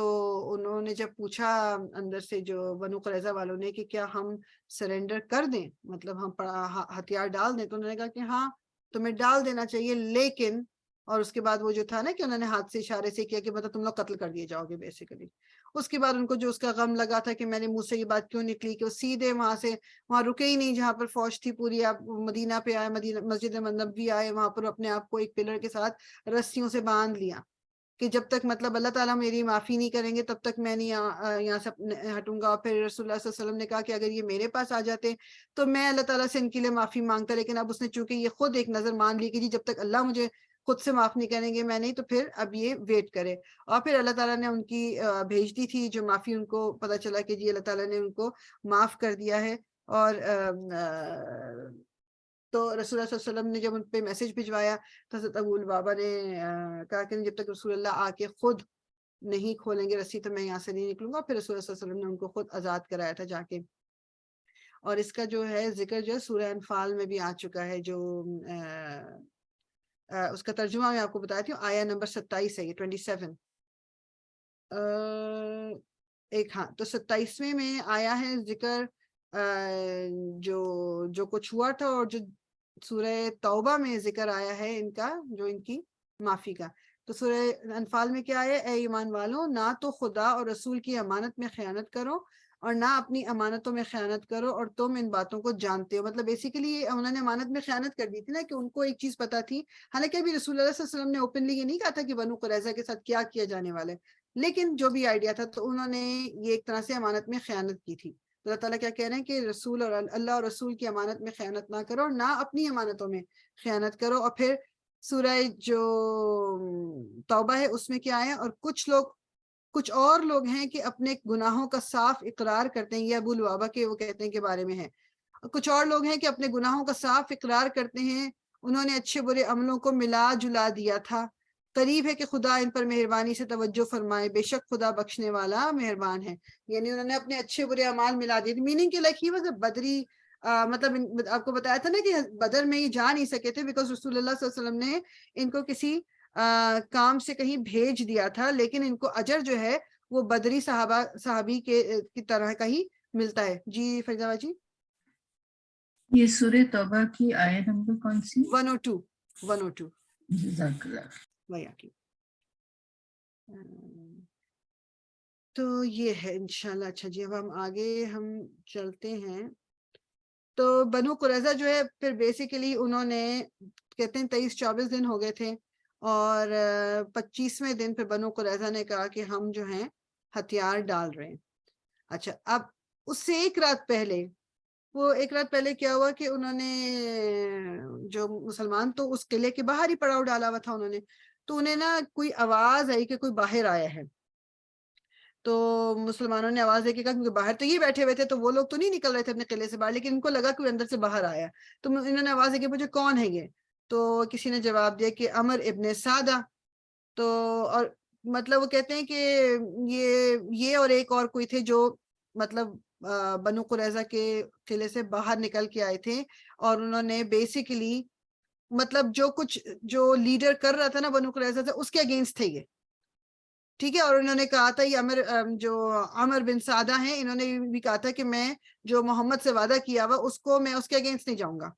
انہوں نے جب پوچھا اندر سے جو بنو قریظہ والوں نے کہ کیا ہم سرنڈر کر دیں، مطلب ہم ہتھیار ڈال دیں، تو انہوں نے کہا کہ ہاں تمہیں ڈال دینا چاہیے، لیکن اور اس کے بعد وہ جو تھا نا کہ انہوں نے ہاتھ سے اشارے سے کیا کہ مطلب تم لوگ قتل کر دیے جاؤ گے بیسیکلی. اس کے بعد ان کو جو اس کا غم لگا تھا کہ میں نے منہ سے یہ بات کیوں نکلی، کہ وہ سیدھے وہاں رکے ہی نہیں جہاں پر فوج تھی پوری. آپ مدینہ پہ آئے، مدینہ مسجد نبوی آئے، وہاں پر اپنے آپ کو ایک پلر کے ساتھ رسیوں سے باندھ لیا کہ جب تک مطلب اللہ تعالیٰ میری معافی نہیں کریں گے تب تک میں نہیں یہاں سے ہٹوں گا. پھر رسول اللہ صلی اللہ علیہ وسلم نے کہا کہ اگر یہ میرے پاس آ جاتے تو میں اللہ تعالیٰ سے ان کے لیے معافی مانگتا، لیکن اب اس نے چونکہ یہ خود ایک نظر مان لی کہ جی جب تک اللہ مجھے خود سے معاف نہیں کریں گے میں نہیں، تو پھر اب یہ ویٹ کرے. اور پھر اللہ تعالیٰ نے ان کی بھیج دی تھی جو معافی، ان کو پتہ چلا کہ جی اللہ تعالیٰ نے ان کو معاف کر دیا ہے. اور تو رسول اللہ صلی اللہ علیہ وسلم نے جب ان پہ میسج بھجوایا تو حضرت ابو لبابہ نے کہا کہ جب تک رسول اللہ آ کے خود نہیں کھولیں گے رسی تو میں یہاں سے نہیں نکلوں گا. پھر رسول اللہ صلی اللہ علیہ وسلم نے ان کو خود آزاد کرایا تھا جا کے. اور اس کا جو ہے ذکر جو ہے سورہ انفال میں بھی آ چکا ہے، جو اس کا ترجمہ میں آپ کو بتاتی ہوں، آیا نمبر 27 ہے، یہ 27 ایک ہاں تو 27ویں میں آیا ہے ذکر جو کچھ ہوا تھا، اور جو سورہ توبہ میں ذکر آیا ہے ان کا، جو ان کی معافی کا. تو سورہ انفال میں کیا ہے، اے ایمان والوں نہ تو خدا اور رسول کی امانت میں خیانت کرو اور نہ اپنی امانتوں میں خیانت کرو، اور تم ان باتوں کو جانتے ہو. مطلب بیسیکلی انہوں نے امانت میں خیانت کر دی تھی نا، کہ ان کو ایک چیز پتا تھی، حالانکہ ابھی رسول اللہ صلی اللہ علیہ وسلم نے اوپنلی یہ نہیں کہا تھا کہ بنو قریظہ کے ساتھ کیا کیا جانے والا ہے، لیکن جو بھی آئیڈیا تھا تو انہوں نے یہ ایک طرح سے امانت میں خیانت کی تھی. اللہ تعالیٰ کیا کہہ رہے ہیں کہ رسول اور اللہ اور رسول کی امانت میں خیانت نہ کرو اور نہ اپنی امانتوں میں خیانت کرو. اور پھر سورہ جو توبہ ہے اس میں کیا ہے، اور کچھ اور لوگ ہیں کہ اپنے گناہوں کا صاف اقرار کرتے ہیں، یہ ابو لبابہ کے وہ کہتے ہیں کے بارے میں ہے. کچھ اور لوگ ہیں کہ اپنے گناہوں کا صاف اقرار کرتے ہیں، انہوں نے اچھے برے عملوں کو ملا جلا دیا تھا، قریب ہے کہ خدا ان پر مہربانی سے توجہ فرمائے، بے شک خدا بخشنے والا مہربان ہے. یعنی انہوں نے اپنے اچھے برے اعمال ملا دیے، میننگ کہ لائک ہی واز اے بدری. مطلب آپ کو بتایا تھا نا کہ بدر میں یہ جا نہیں سکے تھے بیکاز رسول اللہ صلی اللہ علیہ وسلم نے ان کو کسی کام سے کہیں بھیج دیا تھا، لیکن ان کو اجر جو ہے وہ بدری صحابی کی طرح کا ہی ملتا ہے. جی فیضہ باجی، یہ سورہ توبہ کی آیت نمبر کون سی؟ 102. جزاک اللہ. تو یہ ہے انشاءاللہ. اچھا جی، اب ہم آگے ہم چلتے ہیں. تو بنو قریظہ جو ہے پھر بیسیکلی انہوں نے کہتے ہیں 23-24 دن ہو گئے تھے، اور 25ویں دن پھر بنو قریظہ نے کہا کہ ہم جو ہیں ہتھیار ڈال رہے ہیں. اچھا، اب اس سے ایک رات پہلے کیا ہوا کہ انہوں نے جو مسلمان تو اس قلعے کے باہر ہی پڑاؤ ڈالا ہوا تھا انہوں نے، تو انہیں نا کوئی آواز آئی کہ کوئی باہر آیا ہے. تو مسلمانوں نے آواز دے کے کہا، کیونکہ باہر تو یہ بیٹھے ہوئے تھے تو وہ لوگ تو نہیں نکل رہے تھے اپنے قلعے سے باہر، لیکن ان کو لگا کہ وہ اندر سے باہر آیا. تو انہوں نے آواز دے کے پوچھا کون ہے یہ، تو کسی نے جواب دیا کہ عمر ابن سعدہ. تو اور مطلب وہ کہتے ہیں کہ یہ اور ایک اور کوئی تھے جو مطلب بنو قریظہ کے قلعے سے باہر نکل کے آئے تھے اور انہوں نے بیسیکلی مطلب جو کچھ جو لیڈر کر رہا تھا نا بنو قریظہ سے اس کے اگینسٹ تھے یہ, ٹھیک ہے. اور انہوں نے کہا تھا یہ جو عمر بن سعدہ ہیں انہوں نے بھی کہا تھا کہ میں جو محمد سے وعدہ کیا ہوا اس کو میں اس کے اگینسٹ نہیں جاؤں گا,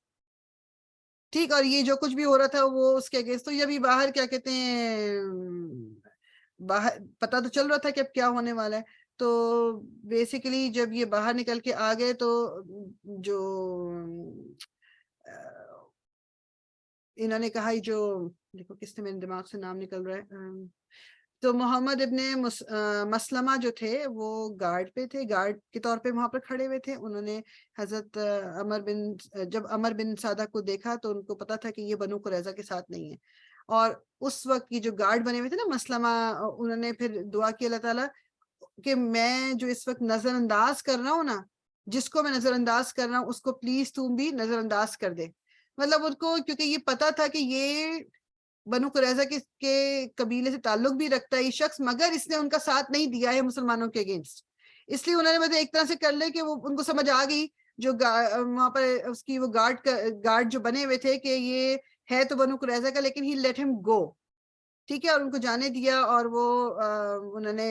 ٹھیک. اور یہ جو کچھ بھی ہو رہا تھا وہ اس کے اگینسٹ. تو یہ بھی باہر کیا کہتے ہیں باہر پتا تو چل رہا تھا کہ اب کیا ہونے والا ہے. تو بیسیکلی جب یہ باہر نکل کے آ گئے تو جو انہوں نے کہا جو دیکھو کس نے میرے دماغ سے نام نکل رہا ہے, تو محمد ابن مسلمہ جو تھے وہ گارڈ پہ تھے, گارڈ کے طور پہ وہاں پر کھڑے ہوئے تھے. انہوں نے حضرت جب عمر بن سعدہ کو دیکھا تو ان کو پتا تھا کہ یہ بنو قریظہ کے ساتھ نہیں ہے. اور اس وقت کی جو گارڈ بنے ہوئے تھے نا مسلمہ, انہوں نے پھر دعا کی اللہ تعالیٰ کہ میں جو اس وقت نظر انداز کر رہا ہوں نا, جس کو میں نظر انداز کر رہا ہوں اس کو پلیز تم بھی نظر انداز کر دے. مطلب ان کو کیونکہ یہ پتا تھا کہ یہ بنو قریظہ کے قبیلے سے تعلق بھی رکھتا ہے یہ شخص, مگر اس نے ان کا ساتھ نہیں دیا ہے مسلمانوں کے اگینسٹ, اس لیے انہوں نے مطلب ایک طرح سے کر لے کہ وہ ان کو سمجھ آ گئی جو وہاں پر اس کی وہ گارڈ جو بنے ہوئے تھے کہ یہ ہے تو بنو قریظہ کا لیکن ہی لیٹ ہم گو, ٹھیک ہے. اور ان کو جانے دیا اور وہ انہوں نے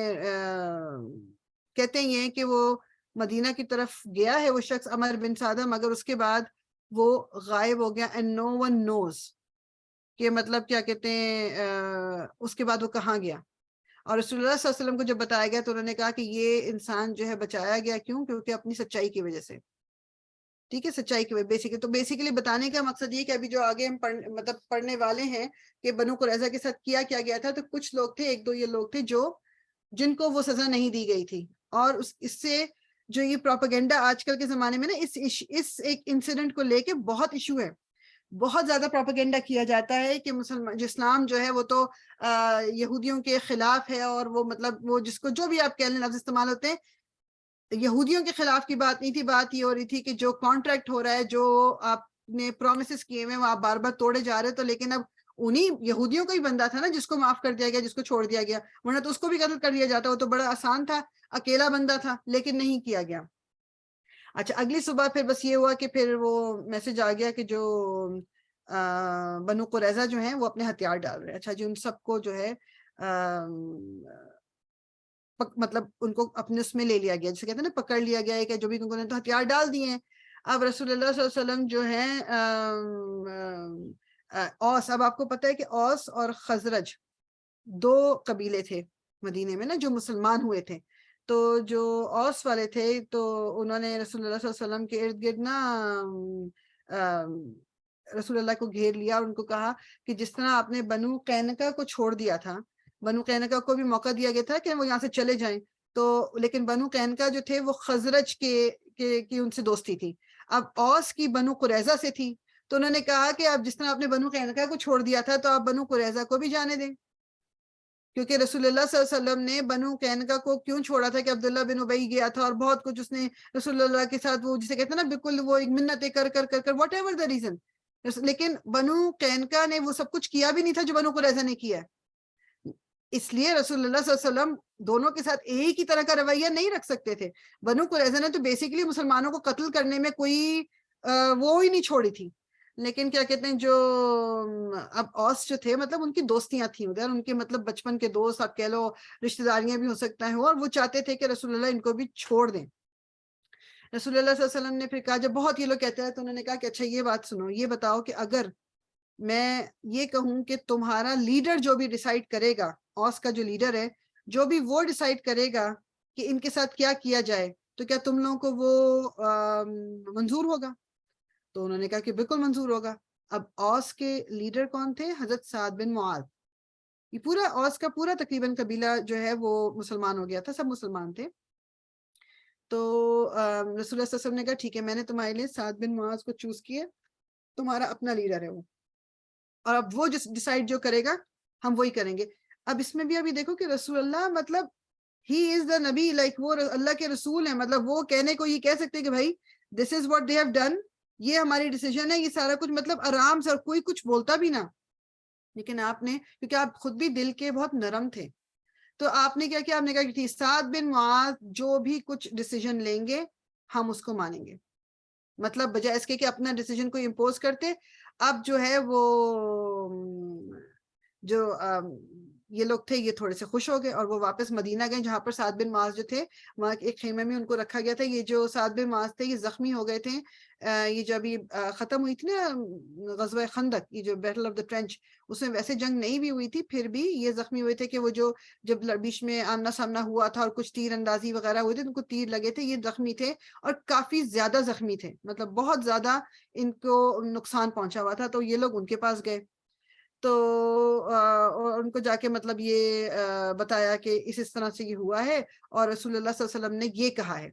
کہتے ہیں کہ وہ مدینہ کی طرف گیا ہے وہ شخص عمر بن سعدہ, مگر اس کے بعد وہ غائب ہو گیا and no one knows کہ مطلب کیا کہتے ہیں اس کے بعد وہ کہاں گیا. اور رسول اللہ صلی اللہ علیہ وسلم کو جب بتایا گیا تو انہوں نے کہا کہ یہ انسان جو ہے بچایا گیا کیوں, کیونکہ اپنی سچائی کی وجہ سے, ٹھیک ہے, سچائی کی وجہ سے. تو بیسیکلی بتانے کا مقصد یہ کہ ابھی جو آگے ہم مطلب پڑھنے والے ہیں کہ بنو قریظہ کے ساتھ کیا گیا تھا, تو کچھ لوگ تھے, ایک دو یہ لوگ تھے جو جن کو وہ سزا نہیں دی گئی تھی. اور اس سے جو یہ پروپیگنڈا آج کل کے زمانے میں نا اس ایک انسیڈنٹ کو لے کے بہت ایشو ہے, بہت زیادہ پروپیگنڈا کیا جاتا ہے کہ مسلمان جو اسلام جو ہے وہ تو یہودیوں کے خلاف ہے, اور وہ مطلب وہ جس کو جو بھی آپ کہہ لیں لفظ استعمال ہوتے ہیں, یہودیوں کے خلاف کی بات نہیں تھی, بات یہ ہو رہی تھی کہ جو کانٹریکٹ ہو رہا ہے, جو آپ نے پرومسز کیے ہوئے وہ آپ بار بار توڑے جا رہے. تو لیکن اب انہی یہودیوں کا ہی بندہ تھا نا جس کو معاف کر دیا گیا, جس کو چھوڑ دیا گیا, ورنہ تو اس کو بھی قتل کر دیا جاتا, وہ تو بڑا آسان تھا, اکیلا بندہ تھا, لیکن نہیں کیا گیا. اچھا اگلی صبح پھر بس یہ ہوا کہ پھر وہ میسج آ گیا کہ جو بنو قریظہ جو ہیں وہ اپنے ہتھیار ڈال رہے ہیں. اچھا جی, ان سب کو جو ہے مطلب ان کو اپنے اس میں لے لیا گیا, جسے کہتے ہیں نا پکڑ لیا گیا ہے کہ جو بھی انہوں نے تو ہتھیار ڈال دیے ہیں. اب رسول اللہ صلی اللہ علیہ وسلم جو ہیں اوس, اب آپ کو پتہ ہے کہ اوس اور خزرج دو قبیلے تھے مدینے میں نا جو مسلمان ہوئے تھے. تو جو اوس والے تھے تو انہوں نے رسول اللہ صلی اللہ علیہ وسلم کے ارد گرد نا رسول اللہ کو گھیر لیا اور ان کو کہا کہ جس طرح آپ نے بنو قینقاع کو چھوڑ دیا تھا, بنو قینقاع کو بھی موقع دیا گیا تھا کہ وہ یہاں سے چلے جائیں, تو لیکن بنو قینقاع جو تھے وہ خزرج کی ان سے دوستی تھی. اب اوس کی بنو قریظہ سے تھی, تو انہوں نے کہا کہ اب جس طرح آپ نے بنو قینقاع کو چھوڑ دیا تھا تو آپ بنو قریظہ کو بھی جانے دیں, کیونکہ رسول اللہ صلی اللہ علیہ وسلم نے بنو قینقاع کو کیوں چھوڑا تھا کہ عبداللہ بن ابی گیا تھا اور بہت کچھ اس نے رسول اللہ کے ساتھ وہ جسے کہتے ہیں نا بالکل وہ ایک منتیں کر واٹ ایور دا ریزن, لیکن بنو قینقاع نے وہ سب کچھ کیا بھی نہیں تھا جو بنو قریظہ نے کیا. اس لیے رسول اللہ صلی اللہ علیہ وسلم دونوں کے ساتھ ایک ہی طرح کا رویہ نہیں رکھ سکتے تھے. بنو قریظہ نے تو بیسیکلی مسلمانوں کو قتل کرنے میں کوئی وہ ہی نہیں چھوڑی تھی, لیکن کیا کہتے ہیں جو اب اوس جو تھے مطلب ان کی دوستیاں تھیں ادھر, ان کے مطلب بچپن کے دوست آپ کہہ لو, رشتہ داریاں بھی ہو سکتا ہے, اور وہ چاہتے تھے کہ رسول اللہ ان کو بھی چھوڑ دیں. رسول اللہ صلی اللہ علیہ وسلم نے پھر کہا, جب بہت یہ لوگ کہتے ہیں تو انہوں نے کہا کہ اچھا یہ بات سنو, یہ بتاؤ کہ اگر میں یہ کہوں کہ تمہارا لیڈر جو بھی ڈیسائیڈ کرے گا, اوس کا جو لیڈر ہے جو بھی وہ ڈیسائیڈ کرے گا کہ ان کے ساتھ کیا کیا جائے, تو کیا تم لوگوں کو وہ منظور ہوگا؟ تو انہوں نے کہا کہ بالکل منظور ہوگا. اب اوس کے لیڈر کون تھے؟ حضرت سعد بن معاذ. یہ پورا اوس کا پورا تقریباً قبیلہ جو ہے وہ مسلمان ہو گیا تھا, سب مسلمان تھے. تو رسول اللہ صلی اللہ علیہ وسلم نے کہا ٹھیک ہے, میں نے تمہارے لیے سعد بن معاذ کو چوز کیا, تمہارا اپنا لیڈر ہے وہ, اور اب وہ ڈیسائیڈ جو کرے گا ہم وہی کریں گے. اب اس میں بھی ابھی دیکھو کہ رسول اللہ مطلب ہی از دا نبی, لائک وہ اللہ کے رسول ہیں, مطلب وہ کہنے کو یہ کہہ سکتے کہ بھائی this is what they have done, یہ ہماری ڈیسیجن ہے, یہ سارا کچھ مطلب آرام سے, اور کوئی کچھ بولتا بھی نہ. لیکن آپ نے, کیونکہ آپ خود بھی دل کے بہت نرم تھے, تو آپ نے کیا کیا, آپ نے کہا کہ سعد بن معاذ جو بھی کچھ ڈیسیجن لیں گے ہم اس کو مانیں گے. مطلب بجائے اس کے کہ اپنا ڈیسیجن کو امپوز کرتے، اب جو ہے وہ جو یہ لوگ تھے یہ تھوڑے سے خوش ہو گئے اور وہ واپس مدینہ گئے، جہاں پر سعد بن معاذ جو تھے وہاں ایک خیمے میں ان کو رکھا گیا تھا. یہ جو سعد بن معاذ تھے یہ زخمی ہو گئے تھے، یہ جو ابھی ختم ہوئی تھی نا غزوہ خندق، یہ جو بیٹل آف دا ٹرینچ، اس میں ویسے جنگ نہیں بھی ہوئی تھی، پھر بھی یہ زخمی ہوئے تھے کہ وہ جو جب بیچ میں آمنا سامنا ہوا تھا اور کچھ تیر اندازی وغیرہ ہوئی تھی، ان کو تیر لگے تھے، یہ زخمی تھے اور کافی زیادہ زخمی تھے، مطلب بہت زیادہ ان کو نقصان پہنچا ہوا تھا. تو یہ لوگ ان کے پاس گئے تو ان کو جا کے مطلب یہ بتایا کہ اس طرح سے یہ ہوا ہے اور رسول اللہ صلی اللہ علیہ وسلم نے یہ کہا ہے.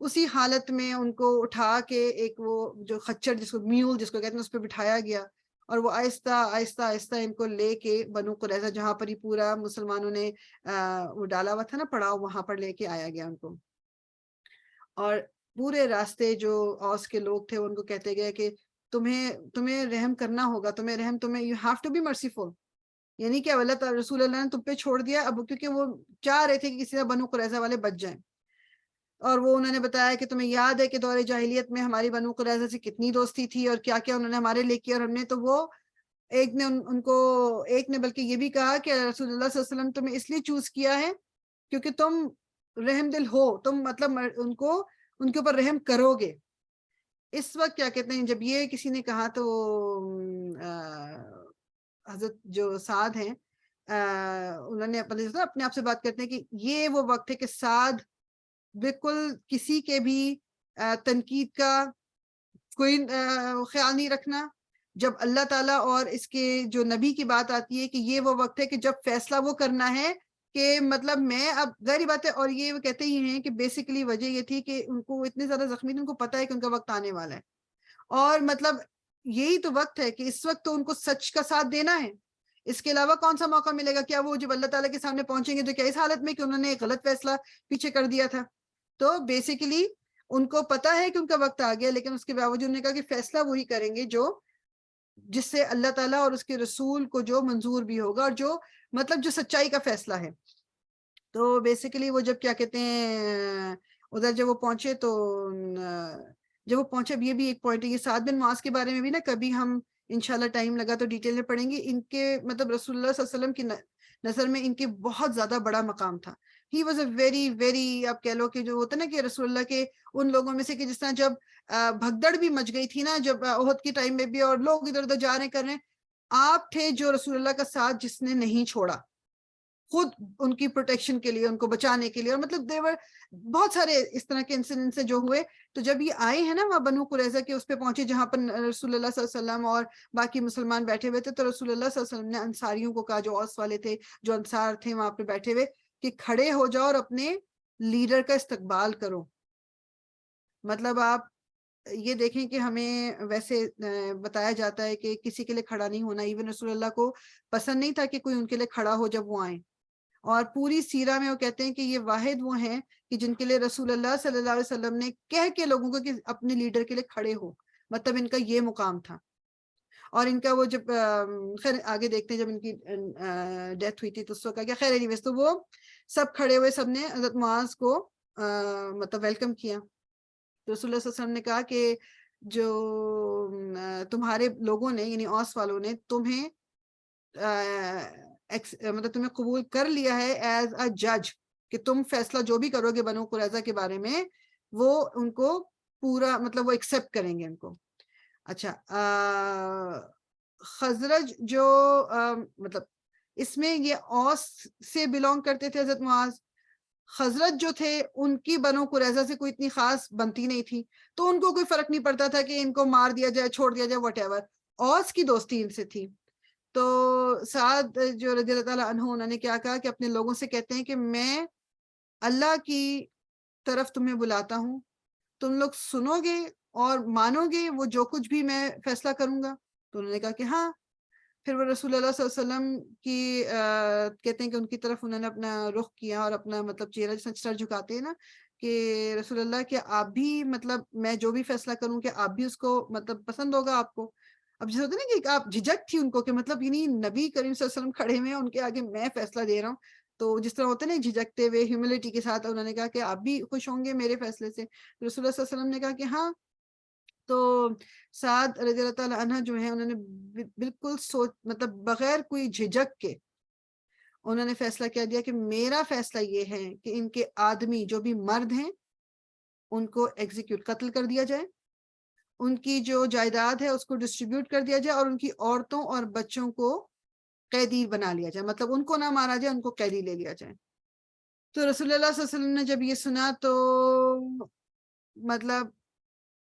اسی حالت میں ان کو اٹھا کے ایک وہ جو خچر جس کو میول جس کو کہتے ہیں اس پہ بٹھایا گیا اور وہ آہستہ آہستہ آہستہ ان کو لے کے بنو قریظہ جہاں پر ہی پورا مسلمانوں نے وہ ڈالا ہوا تھا نا پڑاؤ، وہاں پر لے کے آیا گیا ان کو. اور پورے راستے جو اوس کے لوگ تھے ان کو کہتے گئے کہ تمہیں رحم کرنا ہوگا، تمہیں you have to be merciful, یعنی کہ اللہ تعالی رسول اللہ نے تم پہ چھوڑ دیا اب، کیونکہ وہ چاہ رہے تھے کہ کسی طرح بنو قریظہ والے بچ جائیں. اور وہ انہوں نے بتایا کہ تمہیں یاد ہے کہ دور جاہلیت میں ہماری بنو قریظہ سے کتنی دوستی تھی اور کیا کیا انہوں نے ہمارے لیے کیا، اور ہم نے تو وہ ایک نے بلکہ یہ بھی کہا کہ رسول اللہ صلی اللہ علیہ وسلم تمہیں اس لیے چوز کیا ہے کیونکہ تم رحم دل ہو، تم مطلب ان کے اوپر رحم کرو گے. اس وقت کیا کہتے ہیں جب یہ کسی نے کہا تو حضرت جو سعد ہیں انہوں نے اپنے آپ سے بات کرتے ہیں کہ یہ وہ وقت ہے کہ سعد بالکل کسی کے بھی تنقید کا کوئی خیال نہیں رکھنا. جب اللہ تعالیٰ اور اس کے جو نبی کی بات آتی ہے کہ یہ وہ وقت ہے کہ جب فیصلہ وہ کرنا ہے کہ مطلب میں اب ظاہری بات ہے، اور یہ وہ کہتے ہی ہیں کہ بیسیکلی وجہ یہ تھی کہ ان کو اتنے زیادہ زخمی تھے، ان کو پتہ ہے کہ ان کا وقت آنے والا ہے، اور مطلب یہی تو وقت ہے کہ اس وقت تو ان کو سچ کا ساتھ دینا ہے، اس کے علاوہ کون سا موقع ملے گا؟ کیا وہ جب اللہ تعالیٰ کے سامنے پہنچیں گے تو کیا اس حالت میں کہ انہوں نے ایک غلط فیصلہ پیچھے کر دیا تھا؟ تو بیسیکلی ان کو پتا ہے کہ ان کا وقت آ گیا، لیکن اس کے باوجود انہوں نے کہا کہ فیصلہ وہی کریں گے جو جس سے اللہ تعالیٰ اور اس کے رسول کو جو منظور بھی ہوگا اور جو مطلب جو سچائی کا فیصلہ ہے. تو بیسیکلی وہ جب کیا کہتے ہیں ادھر جب وہ پہنچے تو جب وہ پہنچے، اب یہ بھی ایک پوائنٹ ہے، یہ سعد بن معاذ کے بارے میں بھی نا کبھی ہم انشاءاللہ ٹائم لگا تو ڈیٹیل میں پڑھیں گے. ان کے مطلب رسول اللہ صلی اللہ علیہ وسلم کی نظر میں ان کے بہت زیادہ بڑا مقام تھا. He was a very very, آپ کہہ لو کہ جو ہوتا نا کہ رسول اللہ کے ان لوگوں میں سے کہ جس طرح جب بھگدڑ بھی مچ گئی تھی نا جب احد کے ٹائم میں بھی اور لوگ ادھر ادھر جا رہے کر رہے ہیں، آپ تھے جو رسول اللہ کا ساتھ جس نے نہیں چھوڑا، خود ان کی پروٹیکشن کے لیے، ان کو بچانے کے لیے. اور مطلب دیور بہت سارے اس طرح کے انسیڈنٹ سے جو ہوئے. تو جب یہ آئے ہیں نا وہاں بنو قریظہ کے اس پہ پہنچے جہاں پر رسول اللہ صلی اللہ علیہ وسلم اور باقی مسلمان بیٹھے ہوئے تھے، تو رسول اللہ صلی اللہ علیہ وسلم نے انصاریوں کو کہا، جو اوس والے تھے، جو انصار تھے وہاں پہ بیٹھے ہوئے، کہ کھڑے ہو جاؤ اور اپنے لیڈر کا استقبال کرو. مطلب آپ یہ دیکھیں کہ ہمیں ویسے بتایا جاتا ہے کہ کسی کے لیے کھڑا نہیں ہونا. ایون رسول اللہ کو پسند نہیں تھا کہ کوئی ان کے لیے کھڑا ہو جب وہ آئیں. اور پوری سیرہ میں وہ کہتے ہیں کہ یہ واحد وہ ہیں کہ جن کے لیے رسول اللہ صلی اللہ علیہ وسلم نے کہہ کے لوگوں کو کہ اپنے لیڈر کے لیے کھڑے ہو، مطلب ان کا یہ مقام تھا. اور ان کا وہ جب خیر آگے دیکھتے ہیں جب ان کی ڈیتھ ہوئی تھی تو اس وقت کیا خیر اینیویز تو وہ سب کھڑے ہوئے، سب نے حضرت معاذ کو مطلب ویلکم کیا. تو رسول اللہ صلی اللہ علیہ وسلم نے کہا کہ جو تمہارے لوگوں نے یعنی اوس والوں نے تمہیں مطلب تمہیں قبول کر لیا ہے ایز اے جج، کہ تم فیصلہ جو بھی کرو گے بنو قریظہ کے بارے میں وہ ان کو پورا مطلب وہ ایکسیپٹ کریں گے ان کو. اچھا خزرج جو مطلب اس میں یہ اوس سے بلونگ کرتے تھے حضرت معاذ. خزرج جو تھے ان کی بنو قریظہ سے کوئی اتنی خاص بنتی نہیں تھی، تو ان کو کوئی فرق نہیں پڑتا تھا کہ ان کو مار دیا جائے، چھوڑ دیا جائے، واٹ ایور. اوس کی دوستی ان سے تھی. تو سعد جو رضی اللہ تعالیٰ عنہ انہوں نے کیا کہا کہ اپنے لوگوں سے کہتے ہیں کہ میں اللہ کی طرف تمہیں بلاتا ہوں، تم لوگ سنو گے اور مانو گے وہ جو کچھ بھی میں فیصلہ کروں گا؟ تو انہوں نے کہا کہ ہاں. پھر وہ رسول اللہ صلی اللہ علیہ وسلم کی کہتے ہیں کہ ان کی طرف انہوں نے اپنا رخ کیا اور اپنا مطلب چہرہ سر جھکاتے ہیں نا کہ رسول اللہ کہ آپ بھی مطلب میں جو بھی فیصلہ کروں کہ آپ بھی اس کو مطلب پسند ہوگا آپ کو. اب جیسے ہوتا ہے نا کہ آپ جھجک تھی ان کو کہ مطلب یعنی نبی کریم صلی اللہ علیہ وسلم کھڑے ہوئے ہیں ان کے آگے میں فیصلہ دے رہا ہوں، تو جس طرح ہوتا ہے نا جھجکتے ہوئے ہیوملٹی کے ساتھ انہوں نے کہا کہ آپ بھی خوش ہوں گے میرے فیصلے سے. رسول اللہ صلی اللہ علیہ وسلم نے کہا کہ ہاں. تو سعد رضی اللہ تعالیٰ عنہ جو ہیں انہوں نے بالکل مطلب بغیر کوئی جھجک کے انہوں نے فیصلہ کیا دیا کہ میرا فیصلہ یہ ہے کہ ان کے آدمی جو بھی مرد ہیں ان کو ایگزیکیوٹ قتل کر دیا جائے, ان کی جو جائیداد ہے اس کو ڈسٹریبیوٹ کر دیا جائے, اور ان کی عورتوں اور بچوں کو قیدی بنا لیا جائے, مطلب ان کو نہ مارا جائے, ان کو قیدی لے لیا جائے. تو رسول اللہ صلی اللہ علیہ وسلم نے جب یہ سنا تو مطلب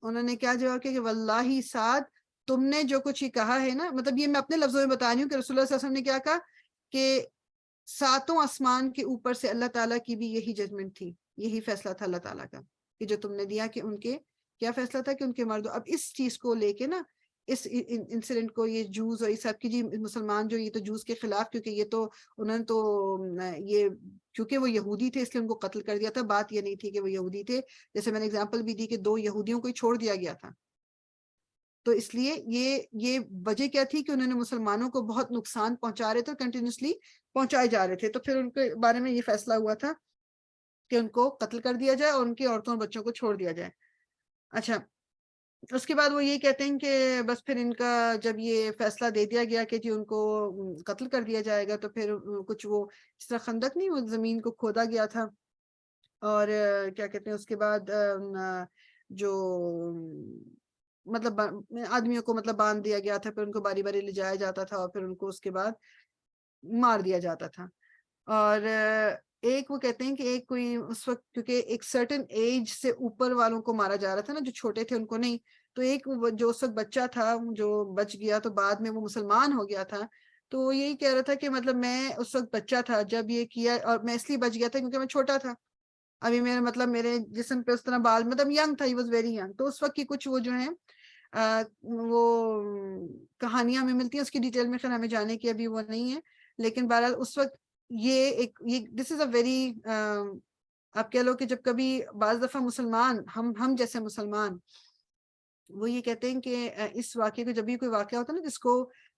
انہوں نے کیا جواب کیا کہ واللہ سعد تم نے جو کچھ ہی کہا ہے نا, مطلب یہ میں اپنے لفظوں میں بتا رہی ہوں کہ رسول اللہ صلی اللہ علیہ وسلم نے کیا کہا کہ 7 آسمان کے اوپر سے اللہ تعالیٰ کی بھی یہی ججمنٹ تھی, یہی فیصلہ تھا اللہ تعالیٰ کا کہ جو تم نے دیا کہ ان کے کیا فیصلہ تھا کہ ان کے مردوں. اب اس چیز کو لے کے نا اس انسیڈنٹ کو یہ جوز اور یہ سب کی جی مسلمان جو یہ تو جوز کے خلاف, کیونکہ یہ تو انہوں نے تو یہ کیونکہ وہ یہودی تھے اس لیے ان کو قتل کر دیا تھا. بات یہ نہیں تھی کہ وہ یہودی تھے, جیسے میں نے اگزامپل بھی دی کہ 2 یہودیوں کو ہی چھوڑ دیا گیا تھا. تو اس لیے یہ وجہ کیا تھی کہ انہوں نے مسلمانوں کو بہت نقصان پہنچا رہے تھے, کنٹینیوسلی پہنچائے جا رہے تھے. تو پھر ان کے بارے میں یہ فیصلہ ہوا تھا کہ ان کو قتل کر دیا جائے اور ان کی عورتوں اور بچوں کو چھوڑ دیا جائے. اچھا, اس کے بعد وہ یہ کہتے ہیں کہ بس پھر ان کا جب یہ فیصلہ دے دیا گیا کہ جی ان کو قتل کر دیا جائے گا, تو پھر کچھ وہ اس طرح خندق نہیں, وہ زمین کو کھودا گیا تھا, اور کیا کہتے ہیں اس کے بعد جو مطلب آدمیوں کو مطلب باندھ دیا گیا تھا, پھر ان کو باری باری لے جایا جاتا تھا, اور پھر ان کو اس کے بعد مار دیا جاتا تھا. اور ایک وہ کہتے ہیں کہ ایک کوئی اس وقت کیونکہ ایک سرٹن ایج سے اوپر والوں کو مارا جا رہا تھا نا, جو چھوٹے تھے ان کو نہیں. تو ایک جو اس وقت بچہ تھا جو بچ گیا, تو بعد میں وہ مسلمان ہو گیا تھا, تو وہ یہی کہہ رہا تھا کہ مطلب میں اس وقت بچہ تھا جب یہ کیا, اور میں اس لیے بچ گیا تھا کیونکہ میں چھوٹا تھا, ابھی میرے مطلب میرے جسم پہ اس طرح بال, مطلب ینگ تھا, ہی واز ویری ینگ. تو اس وقت کی کچھ وہ جو ہیں وہ کہانیاں ہمیں ملتی ہیں, اس کی ڈیٹیل میں خیر ہمیں جانے کی ابھی وہ نہیں ہے, لیکن بہرحال اس وقت یہ دس از اے ویری آپ کہہ لو کہ جب کبھی بعض دفعہ مسلمان ہم جیسے مسلمان وہ یہ کہتے ہیں کہ اس واقعے کو جب بھی کوئی واقعہ ہوتا ہے نا جس کو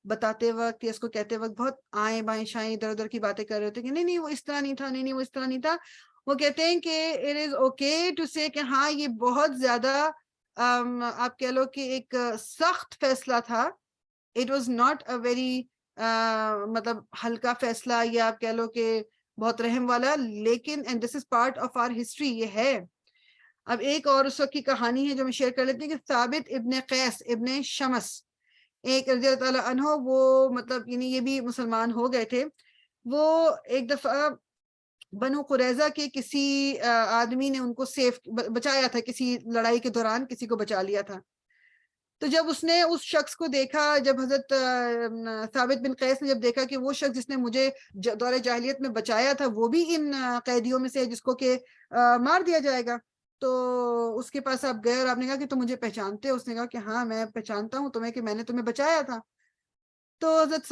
بتاتے وقت یا اس کو کہتے وقت بہت آئیں بائیں شائیں ادھر ادھر کی باتیں کر رہے ہوتے ہیں کہ نہیں وہ اس طرح نہیں تھا, نہیں وہ اس طرح نہیں تھا. وہ کہتے ہیں کہ اٹ از اوکے ٹو سے کہ ہاں یہ بہت زیادہ آپ کہہ لو کہ ایک سخت فیصلہ تھا. It was not a very مطلب ہلکا فیصلہ, یا آپ کہہ لو کہ بہت رحم والا, لیکن and this is part of our history, یہ ہے. اب ایک اور اس وقت کی کہانی ہے جو میں شیئر کر لیتی ہوں کہ ثابت ابن قیس ابن شمس ایک رضی اللہ تعالیٰ عنہ, وہ مطلب یعنی یہ بھی مسلمان ہو گئے تھے. وہ ایک دفعہ بنو قریظہ کے کسی آدمی نے ان کو بچایا تھا, کسی لڑائی کے دوران کسی کو بچا لیا تھا. تو جب اس نے اس شخص کو دیکھا, جب حضرت ثابت بن قیس نے جب دیکھا کہ وہ شخص جس نے مجھے دور جاہلیت میں بچایا تھا وہ بھی ان قیدیوں میں سے جس کو کہ مار دیا جائے گا, تو اس کے پاس آپ گئے اور آپ نے کہا کہ تم مجھے پہچانتے ہو؟ اس نے کہا کہ ہاں میں پہچانتا ہوں تمہیں, کہ میں نے تمہیں بچایا تھا. تو حضرت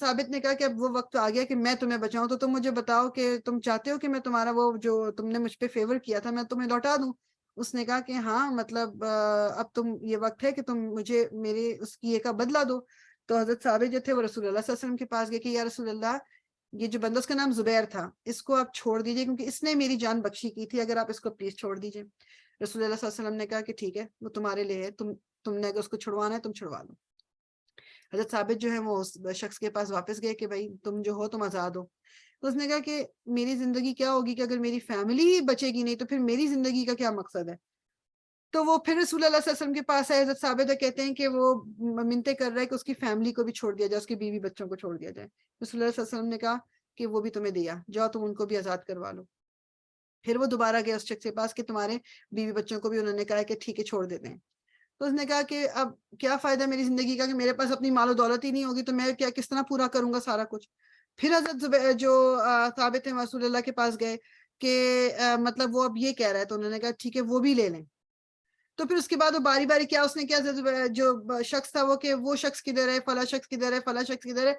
ثابت نے کہا کہ اب وہ وقت آ گیا کہ میں تمہیں بچاؤں, تو تم مجھے بتاؤ کہ تم چاہتے ہو کہ میں تمہارا وہ جو تم نے مجھ پہ فیور کیا تھا میں تمہیں لوٹا دوں. اس نے کہا کہ ہاں مطلب اب تم یہ وقت ہے کہ تم مجھے میرے اس کی کا بدلہ دو. تو حضرت ثابت جو تھے وہ رسول اللہ صلی اللہ علیہ وسلم کے پاس گئے کہ یا رسول اللہ, یہ جو بندہ اس کا نام زبیر تھا, اس کو آپ چھوڑ دیجئے کیونکہ اس نے میری جان بخشی کی تھی, اگر آپ اس کو پلیز چھوڑ دیجئے. رسول اللہ صلی اللہ علیہ وسلم نے کہا کہ ٹھیک ہے وہ تمہارے لیے ہے, تم نے اگر اس کو چھڑوانا ہے تم چھڑوا لو. حضرت ثابت جو ہے وہ اس شخص کے پاس واپس گئے کہ بھائی تم جو ہو تم آزاد ہو. تو اس نے کہا کہ میری زندگی کیا ہوگی کہ اگر میری فیملی ہی بچے گی نہیں تو پھر میری زندگی کا کیا مقصد ہے. تو وہ پھر رسول اللہ صلی اللہ علیہ وسلم کے پاس آئے. حضرت ثابت کہتے ہیں کہ وہ منتیں کر رہا ہے کہ اس کی فیملی کو بھی چھوڑ دیا جائے, اس کی بیوی بچوں کو چھوڑ دیا جائے. رسول اللہ صلی اللہ علیہ وسلم نے کہا کہ وہ بھی تمہیں دیا, جاؤ تم ان کو بھی آزاد کروا لو. پھر وہ دوبارہ گئے اس شخص کے پاس کہ تمہارے بیوی بچوں کو بھی انہوں نے کہا کہ ٹھیک ہے چھوڑ دیتے ہیں. تو اس نے کہا کہ اب کیا فائدہ میری زندگی کا کہ میرے پاس اپنی مال و دولت ہی نہیں ہوگی, تو میں کیا کس طرح پورا کروں گا سارا کچھ. پھر حضرت جو ثابت ہیں رسول اللہ کے پاس گئے کہ مطلب وہ اب یہ کہہ رہا ہے, تو انہوں نے کہا ٹھیک ہے وہ بھی لے لیں. تو پھر اس کے بعد وہ باری باری کیا اس نے کیا جو شخص تھا وہ کہ وہ شخص کدھر ہے, فلاں شخص کدھر ہے, فلاں شخص کدھر ہے,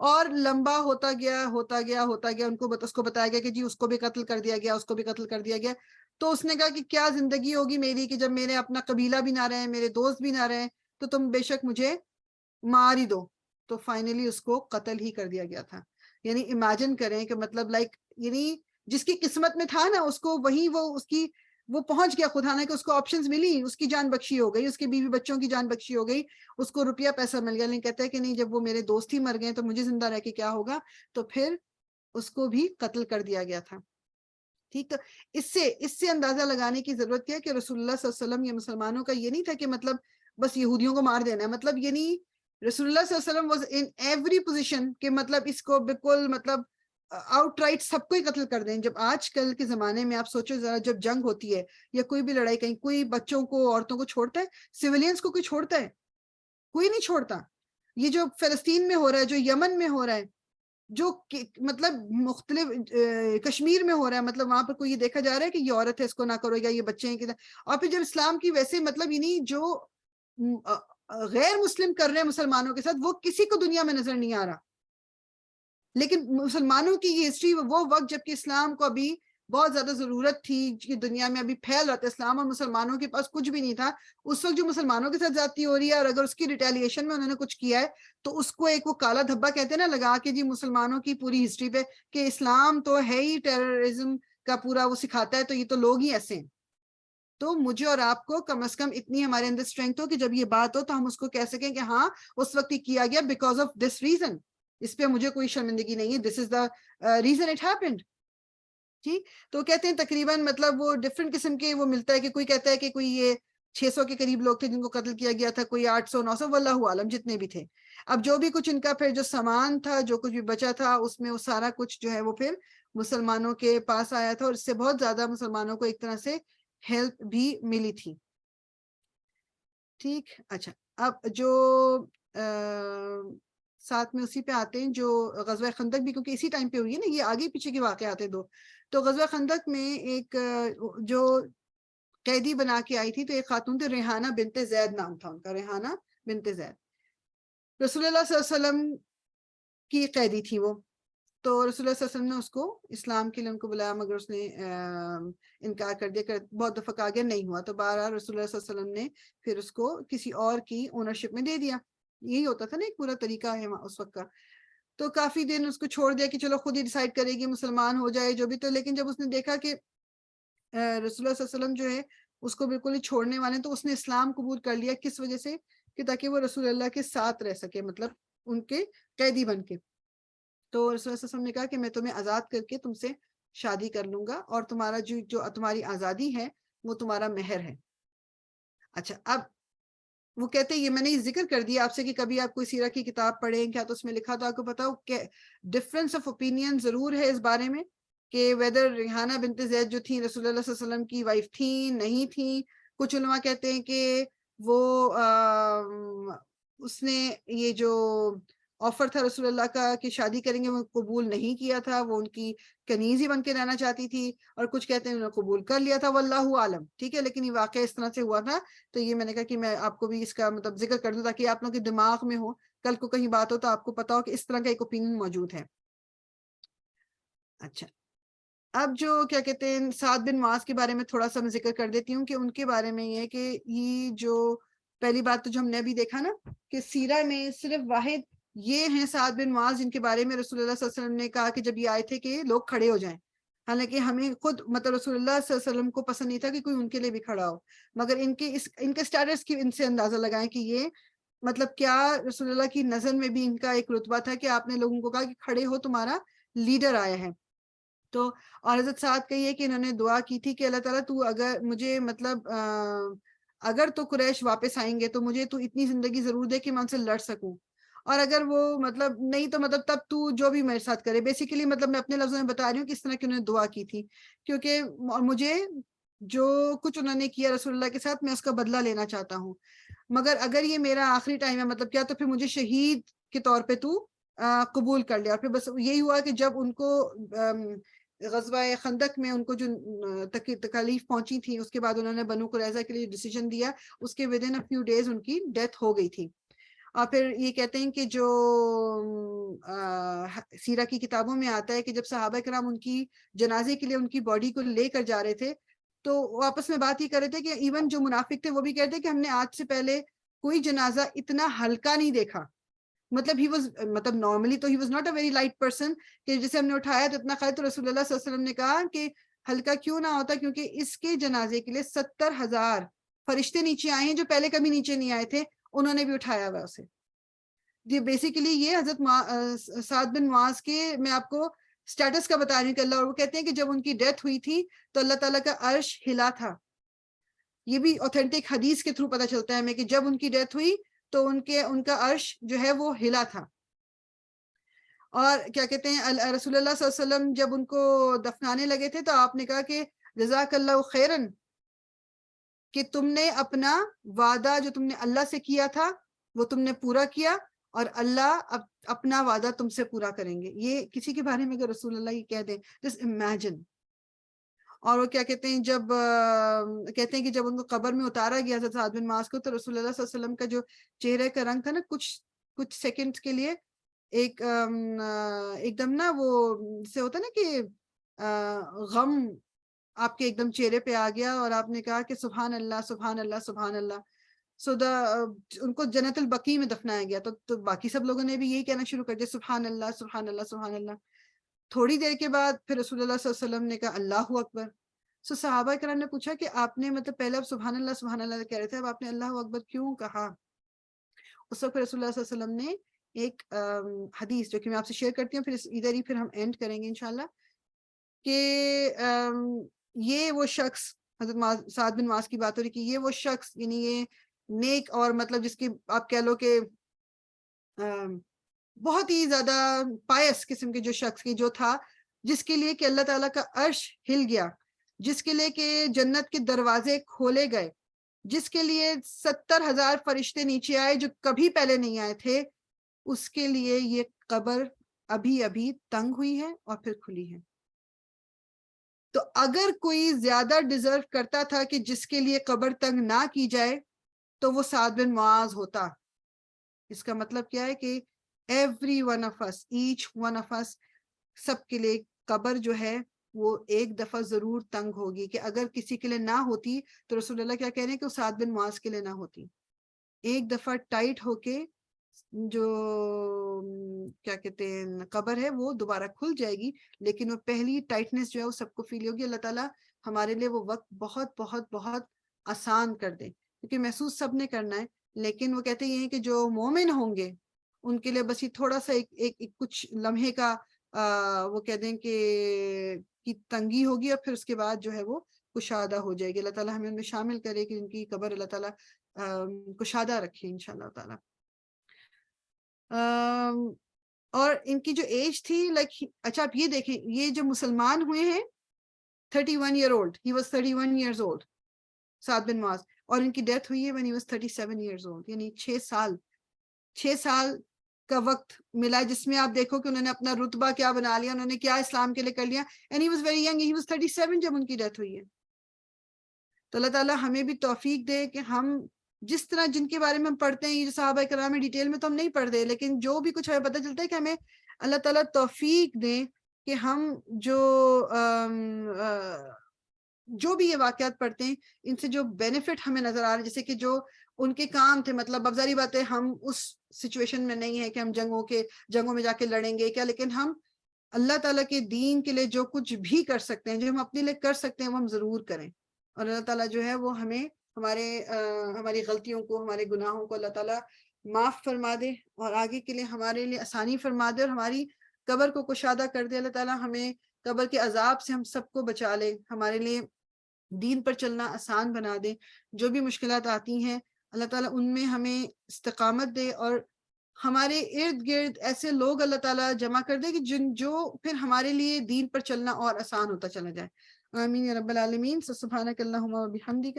اور لمبا ہوتا گیا ہوتا گیا ہوتا گیا. ان کو اس کو بتایا گیا کہ جی اس کو بھی قتل کر دیا گیا, اس کو بھی قتل کر دیا گیا. تو اس نے کہا کہ کیا زندگی ہوگی میری کہ جب میرے اپنا قبیلہ بھی نہ رہے, میرے دوست بھی نہ رہے, تو تم بے شک مجھے مار ہی دو. تو فائنلی اس کو قتل ہی کر دیا گیا تھا. یعنی امیجن کریں کہ مطلب لائک یعنی جس کی قسمت میں تھا نا اس کو وہی وہ پہنچ گیا، خدا نے کہ اس کو آپشنز ملی، اس کی جان بخشی ہو گئی، اس کے بیوی بچوں کی جان بخشی ہو گئی، اس کو روپیہ پیسہ مل گیا. لیکن کہتا ہے کہ نہیں، جب وہ میرے دوست ہی مر گئے تو مجھے زندہ رہ کے کیا ہوگا. تو پھر اس کو بھی قتل کر دیا گیا تھا. ٹھیک. تو اس سے اندازہ لگانے کی ضرورت کیا کہ رسول اللہ صلی اللہ علیہ وسلم یا مسلمانوں کا یہ نہیں تھا کہ مطلب بس یہودیوں کو مار دینا ہے. مطلب یہ نہیں، رسول اللہ صلی اللہ علیہ وسلم واز ان ایوری پوزیشن کہ مطلب اس کو بالکل مطلب آؤٹ رائٹ سب کو ہی قتل کر دیں. جب آج کل کے زمانے میں آپ سوچو ذرا، جب جنگ ہوتی ہے یا کوئی بھی لڑائی، کہیں کوئی بچوں کو عورتوں کو چھوڑتا ہے؟ سویلینز کو کوئی چھوڑتا ہے؟ کوئی نہیں چھوڑتا. یہ جو فلسطین میں ہو رہا ہے، جو یمن میں ہو رہا ہے، جو مطلب مختلف کشمیر میں ہو رہا ہے، مطلب وہاں پر کوئی یہ دیکھا جا رہا ہے کہ یہ عورت ہے اس کو نہ کرو، یا یہ بچے ہیں. اور پھر جب اسلام کی ویسے مطلب یعنی جو غیر مسلم کر رہے ہیں مسلمانوں کے ساتھ، وہ کسی کو دنیا میں نظر نہیں آ رہا. لیکن مسلمانوں کی یہ ہسٹری، وہ وقت جب کہ اسلام کو ابھی بہت زیادہ ضرورت تھی کہ دنیا میں ابھی پھیل رہا تھا اسلام اور مسلمانوں کے پاس کچھ بھی نہیں تھا، اس وقت جو مسلمانوں کے ساتھ زیادتی ہو رہی ہے، اور اگر اس کی ریٹیلیشن میں انہوں نے کچھ کیا ہے تو اس کو ایک وہ کالا دھبا کہتے ہیں نا لگا کے جی مسلمانوں کی پوری ہسٹری پہ کہ اسلام تو ہے ہی ٹیررزم کا پورا وہ سکھاتا ہے، تو یہ تو لوگ ہی ایسے ہیں. تو مجھے اور آپ کو کم از کم اتنی ہمارے اندر اسٹرینتھ ہو کہ جب یہ بات ہو تو ہم اس کو کہہ سکیں کہ ہاں اس وقت یہ کیا گیا بیکاز آف دس ریزن، اس پہ مجھے کوئی شرمندگی نہیں ہے، دس از دا ریزن اٹ ہیپنڈ. ٹھیک. تو کہتے ہیں تقریباً مطلب وہ ڈفرینٹ قسم کے وہ ملتا ہے کہ کوئی کہتا ہے کہ کوئی یہ 600 کے قریب لوگ تھے جن کو قتل کیا گیا تھا، کوئی 800 900 واللہ عالم جتنے بھی تھے. اب جو بھی کچھ ان کا پھر جو سامان تھا، جو کچھ بھی بچا تھا، اس میں وہ سارا کچھ جو ہے وہ پھر مسلمانوں کے پاس آیا تھا، اور اس سے بہت زیادہ مسلمانوں کو ایک طرح سے ہیلپ بھی ملی تھی. ٹھیک. اچھا، اب جو ساتھ میں اسی پہ آتے ہیں جو غزوہ خندق بھی، کیونکہ اسی ٹائم پہ ہوئی ہے نا، یہ آگے پیچھے کے واقعات ہیں دو. تو غزوہ خندق میں ایک جو قیدی بنا کے آئی تھی تو ایک خاتون تھی، ریحانہ بنت زید نام تھا ان کا، ریحانہ بنت زید. رسول اللہ صلی اللہ علیہ وسلم کی قیدی تھی وہ. تو رسول اللہ صلی اللہ علیہ وسلم نے اس کو اسلام کے لیے ان کو بلایا، مگر اس نے انکار کر دیا، بہت دفعہ کہا گیا نہیں ہوا. تو بہرحال رسول اللہ صلی اللہ علیہ وسلم نے پھر اس کو کسی اور کی اونرشپ میں دے دیا. یہی ہوتا تھا نا، ایک پورا طریقہ ہے اس وقت کا. تو کافی دن اس کو چھوڑ دیا کہ چلو خود ہی ڈیسائیڈ کرے گی، مسلمان ہو جائے جو بھی. تو لیکن جب اس نے دیکھا کہ رسول اللہ صلی اللہ علیہ وسلم جو ہے اس کو بالکل ہی چھوڑنے والے ہیں، تو اس نے اسلام قبول کر لیا. کس وجہ سے؟ کہ تاکہ وہ رسول اللہ کے ساتھ رہ سکے، مطلب ان کے قیدی بن کے. تو رسول اللہ صلی اللہ علیہ وسلم نے کہا کہ میں تمہیں آزاد کر کے تم سے شادی کر لوں گا، اور تمہارا جو تمہاری آزادی ہے وہ تمہارا مہر ہے. اچھا، اب وہ کہتے ہیں، یہ میں نے ذکر کر دیا آپ سے کہ کبھی آپ کوئی سیرہ کی کتاب پڑھیں کیا تو اس میں لکھا تو آپ کو پتا ہو کہ ڈفرینس آف اوپینین ضرور ہے اس بارے میں کہ ویدر ریحانہ بنت زید جو تھی رسول اللہ صلی اللہ علیہ وسلم کی وائف تھیں نہیں تھیں. کچھ علماء کہتے ہیں کہ وہ اس نے یہ جو آفر تھا رسول اللہ کا کہ شادی کریں گے وہ قبول نہیں کیا تھا، وہ ان کی کنیز ہی بن کے رہنا چاہتی تھی. اور کچھ کہتے ہیں انہوں نے قبول کر لیا تھا، واللہ عالم. ٹھیک ہے، لیکن یہ واقعہ اس طرح سے ہوا تھا. تو یہ میں نے کہا کہ میں آپ کو بھی اس کا مطلب ذکر کر دوں تاکہ آپ لوگوں کے دماغ میں ہو، کل کو کہیں بات ہو تو آپ کو پتا ہو کہ اس طرح کا ایک اوپینین موجود ہے. اچھا، اب جو کیا کہتے ہیں سعد بن معاذ کے بارے میں تھوڑا سا میں ذکر کر دیتی ہوں کہ ان کے بارے میں یہ ہے کہ یہ جو پہلی بات تو جو ہم نے ابھی دیکھا نا کہ سیرہ میں صرف واحد یہ ہیں سعد بن معاذ جن کے بارے میں رسول اللہ صلی اللہ علیہ وسلم نے کہا کہ جب یہ آئے تھے کہ لوگ کھڑے ہو جائیں. حالانکہ ہمیں خود مطلب رسول اللہ صلی اللہ علیہ وسلم کو پسند نہیں تھا کہ کوئی ان کے لیے بھی کھڑا ہو، مگر ان کے اسٹیٹس کی ان سے اندازہ لگائیں کہ یہ مطلب کیا رسول اللہ کی نظر میں بھی ان کا ایک رتبہ تھا کہ آپ نے لوگوں کو کہا کہ کھڑے ہو، تمہارا لیڈر آیا ہے. تو اور حضرت سعد کا یہ کہ انہوں نے دعا کی تھی کہ اللہ تعالیٰ تو اگر مجھے مطلب اگر تو قریش واپس آئیں گے تو مجھے تو اتنی زندگی ضرور دے کہ میں ان سے لڑ سکوں، اور اگر وہ مطلب نہیں تو مطلب تب تو جو بھی میرے ساتھ کرے. بیسیکلی مطلب میں اپنے لفظوں میں بتا رہی ہوں کہ اس طرح کی انہوں نے دعا کی تھی، کیونکہ مجھے جو کچھ انہوں نے کیا رسول اللہ کے ساتھ میں اس کا بدلہ لینا چاہتا ہوں، مگر اگر یہ میرا آخری ٹائم ہے مطلب کیا تو پھر مجھے شہید کے طور پہ تو قبول کر لیا. اور پھر بس یہی ہوا کہ جب ان کو غزوہ خندق میں ان کو جو تکالیف پہنچی تھی اس کے بعد انہوں نے بنو قریظہ کے لیے ڈیسیجن دیا، اس کے ودن اے فیو ڈیز ان کی ڈیتھ ہو گئی تھی. اور پھر یہ کہتے ہیں کہ جو سیرہ کی کتابوں میں آتا ہے کہ جب صحابہ کرام ان کی جنازے کے لیے ان کی باڈی کو لے کر جا رہے تھے تو وہ آپس میں بات یہ کر رہے تھے کہ ایون جو منافق تھے وہ بھی کہتے کہ ہم نے آج سے پہلے کوئی جنازہ اتنا ہلکا نہیں دیکھا. مطلب ہی واز مطلب نارملی تو he was not a very light person کہ جسے ہم نے اٹھایا تو اتنا خیر. تو رسول اللہ صلی اللہ علیہ وسلم نے کہا کہ ہلکا کیوں نہ ہوتا, کیونکہ اس کے جنازے کے لیے 70,000 فرشتے نیچے آئے ہیں جو پہلے کبھی نیچے نہیں آئے تھے, انہوں نے بھی اٹھایا ہوا اسے. بیسیکلی یہ حضرت سعد بن معاذ کے میں آپ کو اسٹیٹس کا بتا رہی ہوں کہ اللہ, اور وہ کہتے ہیں کہ جب ان کی ڈیتھ ہوئی تھی تو اللہ تعالیٰ کا عرش ہلا تھا. یہ بھی اوتھینٹک حدیث کے تھرو پتہ چلتا ہے ہمیں کہ جب ان کی ڈیتھ ہوئی تو ان کا عرش جو ہے وہ ہلا تھا. اور کیا کہتے ہیں رسول اللہ صلی اللہ علیہ وسلم جب ان کو دفنانے لگے تھے تو آپ نے کہا کہ جزاک اللہ خیرن, کہ تم نے اپنا وعدہ جو تم نے اللہ سے کیا تھا وہ تم نے پورا کیا, اور اللہ اپنا وعدہ تم سے پورا کریں گے. یہ کسی کے بارے میں اگر رسول اللہ یہ کہہ دیں, جسٹ امیجن. اور وہ کیا کہتے ہیں کہتے ہیں کہ جب ان کو قبر میں اتارا گیا حضرت سعد بن معاذ کو, تو رسول اللہ صلی اللہ علیہ وسلم کا جو چہرے کا رنگ تھا نا, کچھ سیکنڈ کے لیے ایک دم نا وہ سے ہوتا نا کہ غم آپ کے ایک دم چہرے پہ آ گیا, اور آپ نے کہا کہ سبحان اللہ سبحان اللہ سبحان اللہ. ان کو جنت البقیع میں دفنایا گیا. تو باقی سب لوگوں نے بھی یہی کہنا شروع کر دیا سبحان اللہ سبحان اللہ سبحان اللہ. تھوڑی دیر کے بعد پھر رسول اللہ صلی اللہ علیہ وسلم نے کہا اللہ اکبر. صحابہ کرام نے پوچھا کہ آپ نے مطلب پہلے آپ سبحان اللہ کہہ رہے تھے, اب آپ نے اللہ اکبر کیوں کہا؟ اس وقت رسول اللہ صلی اللہ علیہ وسلم نے ایک حدیث جو کہ میں آپ سے شیئر کرتی ہوں, پھر ہم اینڈ کریں گے انشاءاللہ, کہ یہ وہ شخص, حضرت سعد بن معاذ کی بات ہو رہی کہ یہ وہ شخص, یعنی یہ نیک اور مطلب جس کی آپ کہہ لو کہ بہت ہی زیادہ پائس قسم کے جو شخص کی جو تھا, جس کے لیے کہ اللہ تعالیٰ کا عرش ہل گیا, جس کے لیے کہ جنت کے دروازے کھولے گئے, جس کے لیے 70,000 فرشتے نیچے آئے جو کبھی پہلے نہیں آئے تھے, اس کے لیے یہ قبر ابھی تنگ ہوئی ہے اور پھر کھلی ہے. تو اگر کوئی زیادہ ڈیزرو کرتا تھا کہ جس کے لیے قبر تنگ نہ کی جائے تو وہ سعد بن معاذ ہوتا. اس کا مطلب کیا ہے کہ every one of us, each one of us, سب کے لیے قبر جو ہے وہ ایک دفعہ ضرور تنگ ہوگی. کہ اگر کسی کے لیے نہ ہوتی تو رسول اللہ کیا کہہ رہے ہیں کہ وہ سعد بن معاذ کے لیے نہ ہوتی. ایک دفعہ ٹائٹ ہو کے جو کیا کہتے ہیں قبر ہے وہ دوبارہ کھل جائے گی, لیکن وہ پہلی ٹائٹنس جو ہے وہ سب کو فیل ہوگی. اللہ تعالیٰ ہمارے لیے وہ وقت بہت بہت بہت آسان کر دے, کیونکہ محسوس سب نے کرنا ہے. لیکن وہ کہتے ہیں کہ جو مومن ہوں گے ان کے لیے بس یہ تھوڑا سا ایک کچھ لمحے کا وہ کہہ دیں کہ تنگی ہوگی, اور پھر اس کے بعد جو ہے وہ کشادہ ہو جائے گی. اللہ تعالیٰ ہمیں ان میں شامل کرے کہ ان کی قبر اللہ تعالیٰ کشادہ رکھے انشاءاللہ تعالیٰ. اور ان کی جو ایج تھی اچھا آپ یہ دیکھیں, یہ جو مسلمان ہوئے ہیں 31 year old, he was 31 years old, سعد بن معاذ, اور ان کی ڈیتھ ہوئی ہے when he was 37 years old, یعنی 6 سال کا وقت ملا جس میں آپ دیکھو کہ انہوں نے اپنا رتبہ کیا بنا لیا, انہوں نے کیا اسلام کے لیے کر لیا. and he was very young, he was 37 جب ان کی ڈیتھ ہوئی ہے. تو اللہ تعالیٰ ہمیں بھی توفیق دے کہ ہم جس طرح جن کے بارے میں ہم پڑھتے ہیں, یہ صحابہ کرام میں ڈیٹیل میں تو ہم نہیں پڑھتے, لیکن جو بھی کچھ ہمیں پتہ چلتا ہے کہ ہمیں اللہ تعالیٰ توفیق دے کہ ہم جو بھی یہ واقعات پڑھتے ہیں ان سے جو بینیفٹ ہمیں نظر آ رہا ہے, جیسے کہ جو ان کے کام تھے, مطلب اب ظاہری بات ہے ہم اس سچویشن میں نہیں ہے کہ ہم جنگوں میں جا کے لڑیں گے کیا, لیکن ہم اللہ تعالیٰ کے دین کے لیے جو کچھ بھی کر سکتے ہیں, جو ہم اپنے لیے کر سکتے ہیں وہ ہم ضرور کریں. اور اللہ تعالیٰ جو ہے وہ ہمیں ہماری غلطیوں کو, ہمارے گناہوں کو اللہ تعالیٰ معاف فرما دے, اور آگے کے لیے ہمارے لیے آسانی فرما دے, اور ہماری قبر کو کشادہ کر دے. اللہ تعالیٰ ہمیں قبر کے عذاب سے ہم سب کو بچا لے, ہمارے لیے دین پر چلنا آسان بنا دے. جو بھی مشکلات آتی ہیں اللہ تعالیٰ ان میں ہمیں استقامت دے, اور ہمارے ارد گرد ایسے لوگ اللہ تعالیٰ جمع کر دے کہ جو پھر ہمارے لیے دین پر چلنا اور آسان ہوتا چلا جائے. آمین یا رب العالمین. سبحانک اللہم و بحمدک,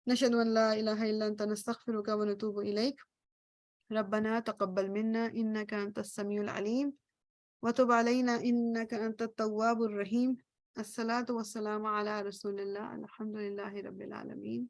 نشہد ان لا الہ الا انت, نستغفرک و نتوب الیک. ربنا تقبل منا انک انت السمیع العلیم وتب علینا انک انت التواب الرحیم. الصلاة والسلام علی رسول اللہ, الحمد للہ رب العالمین.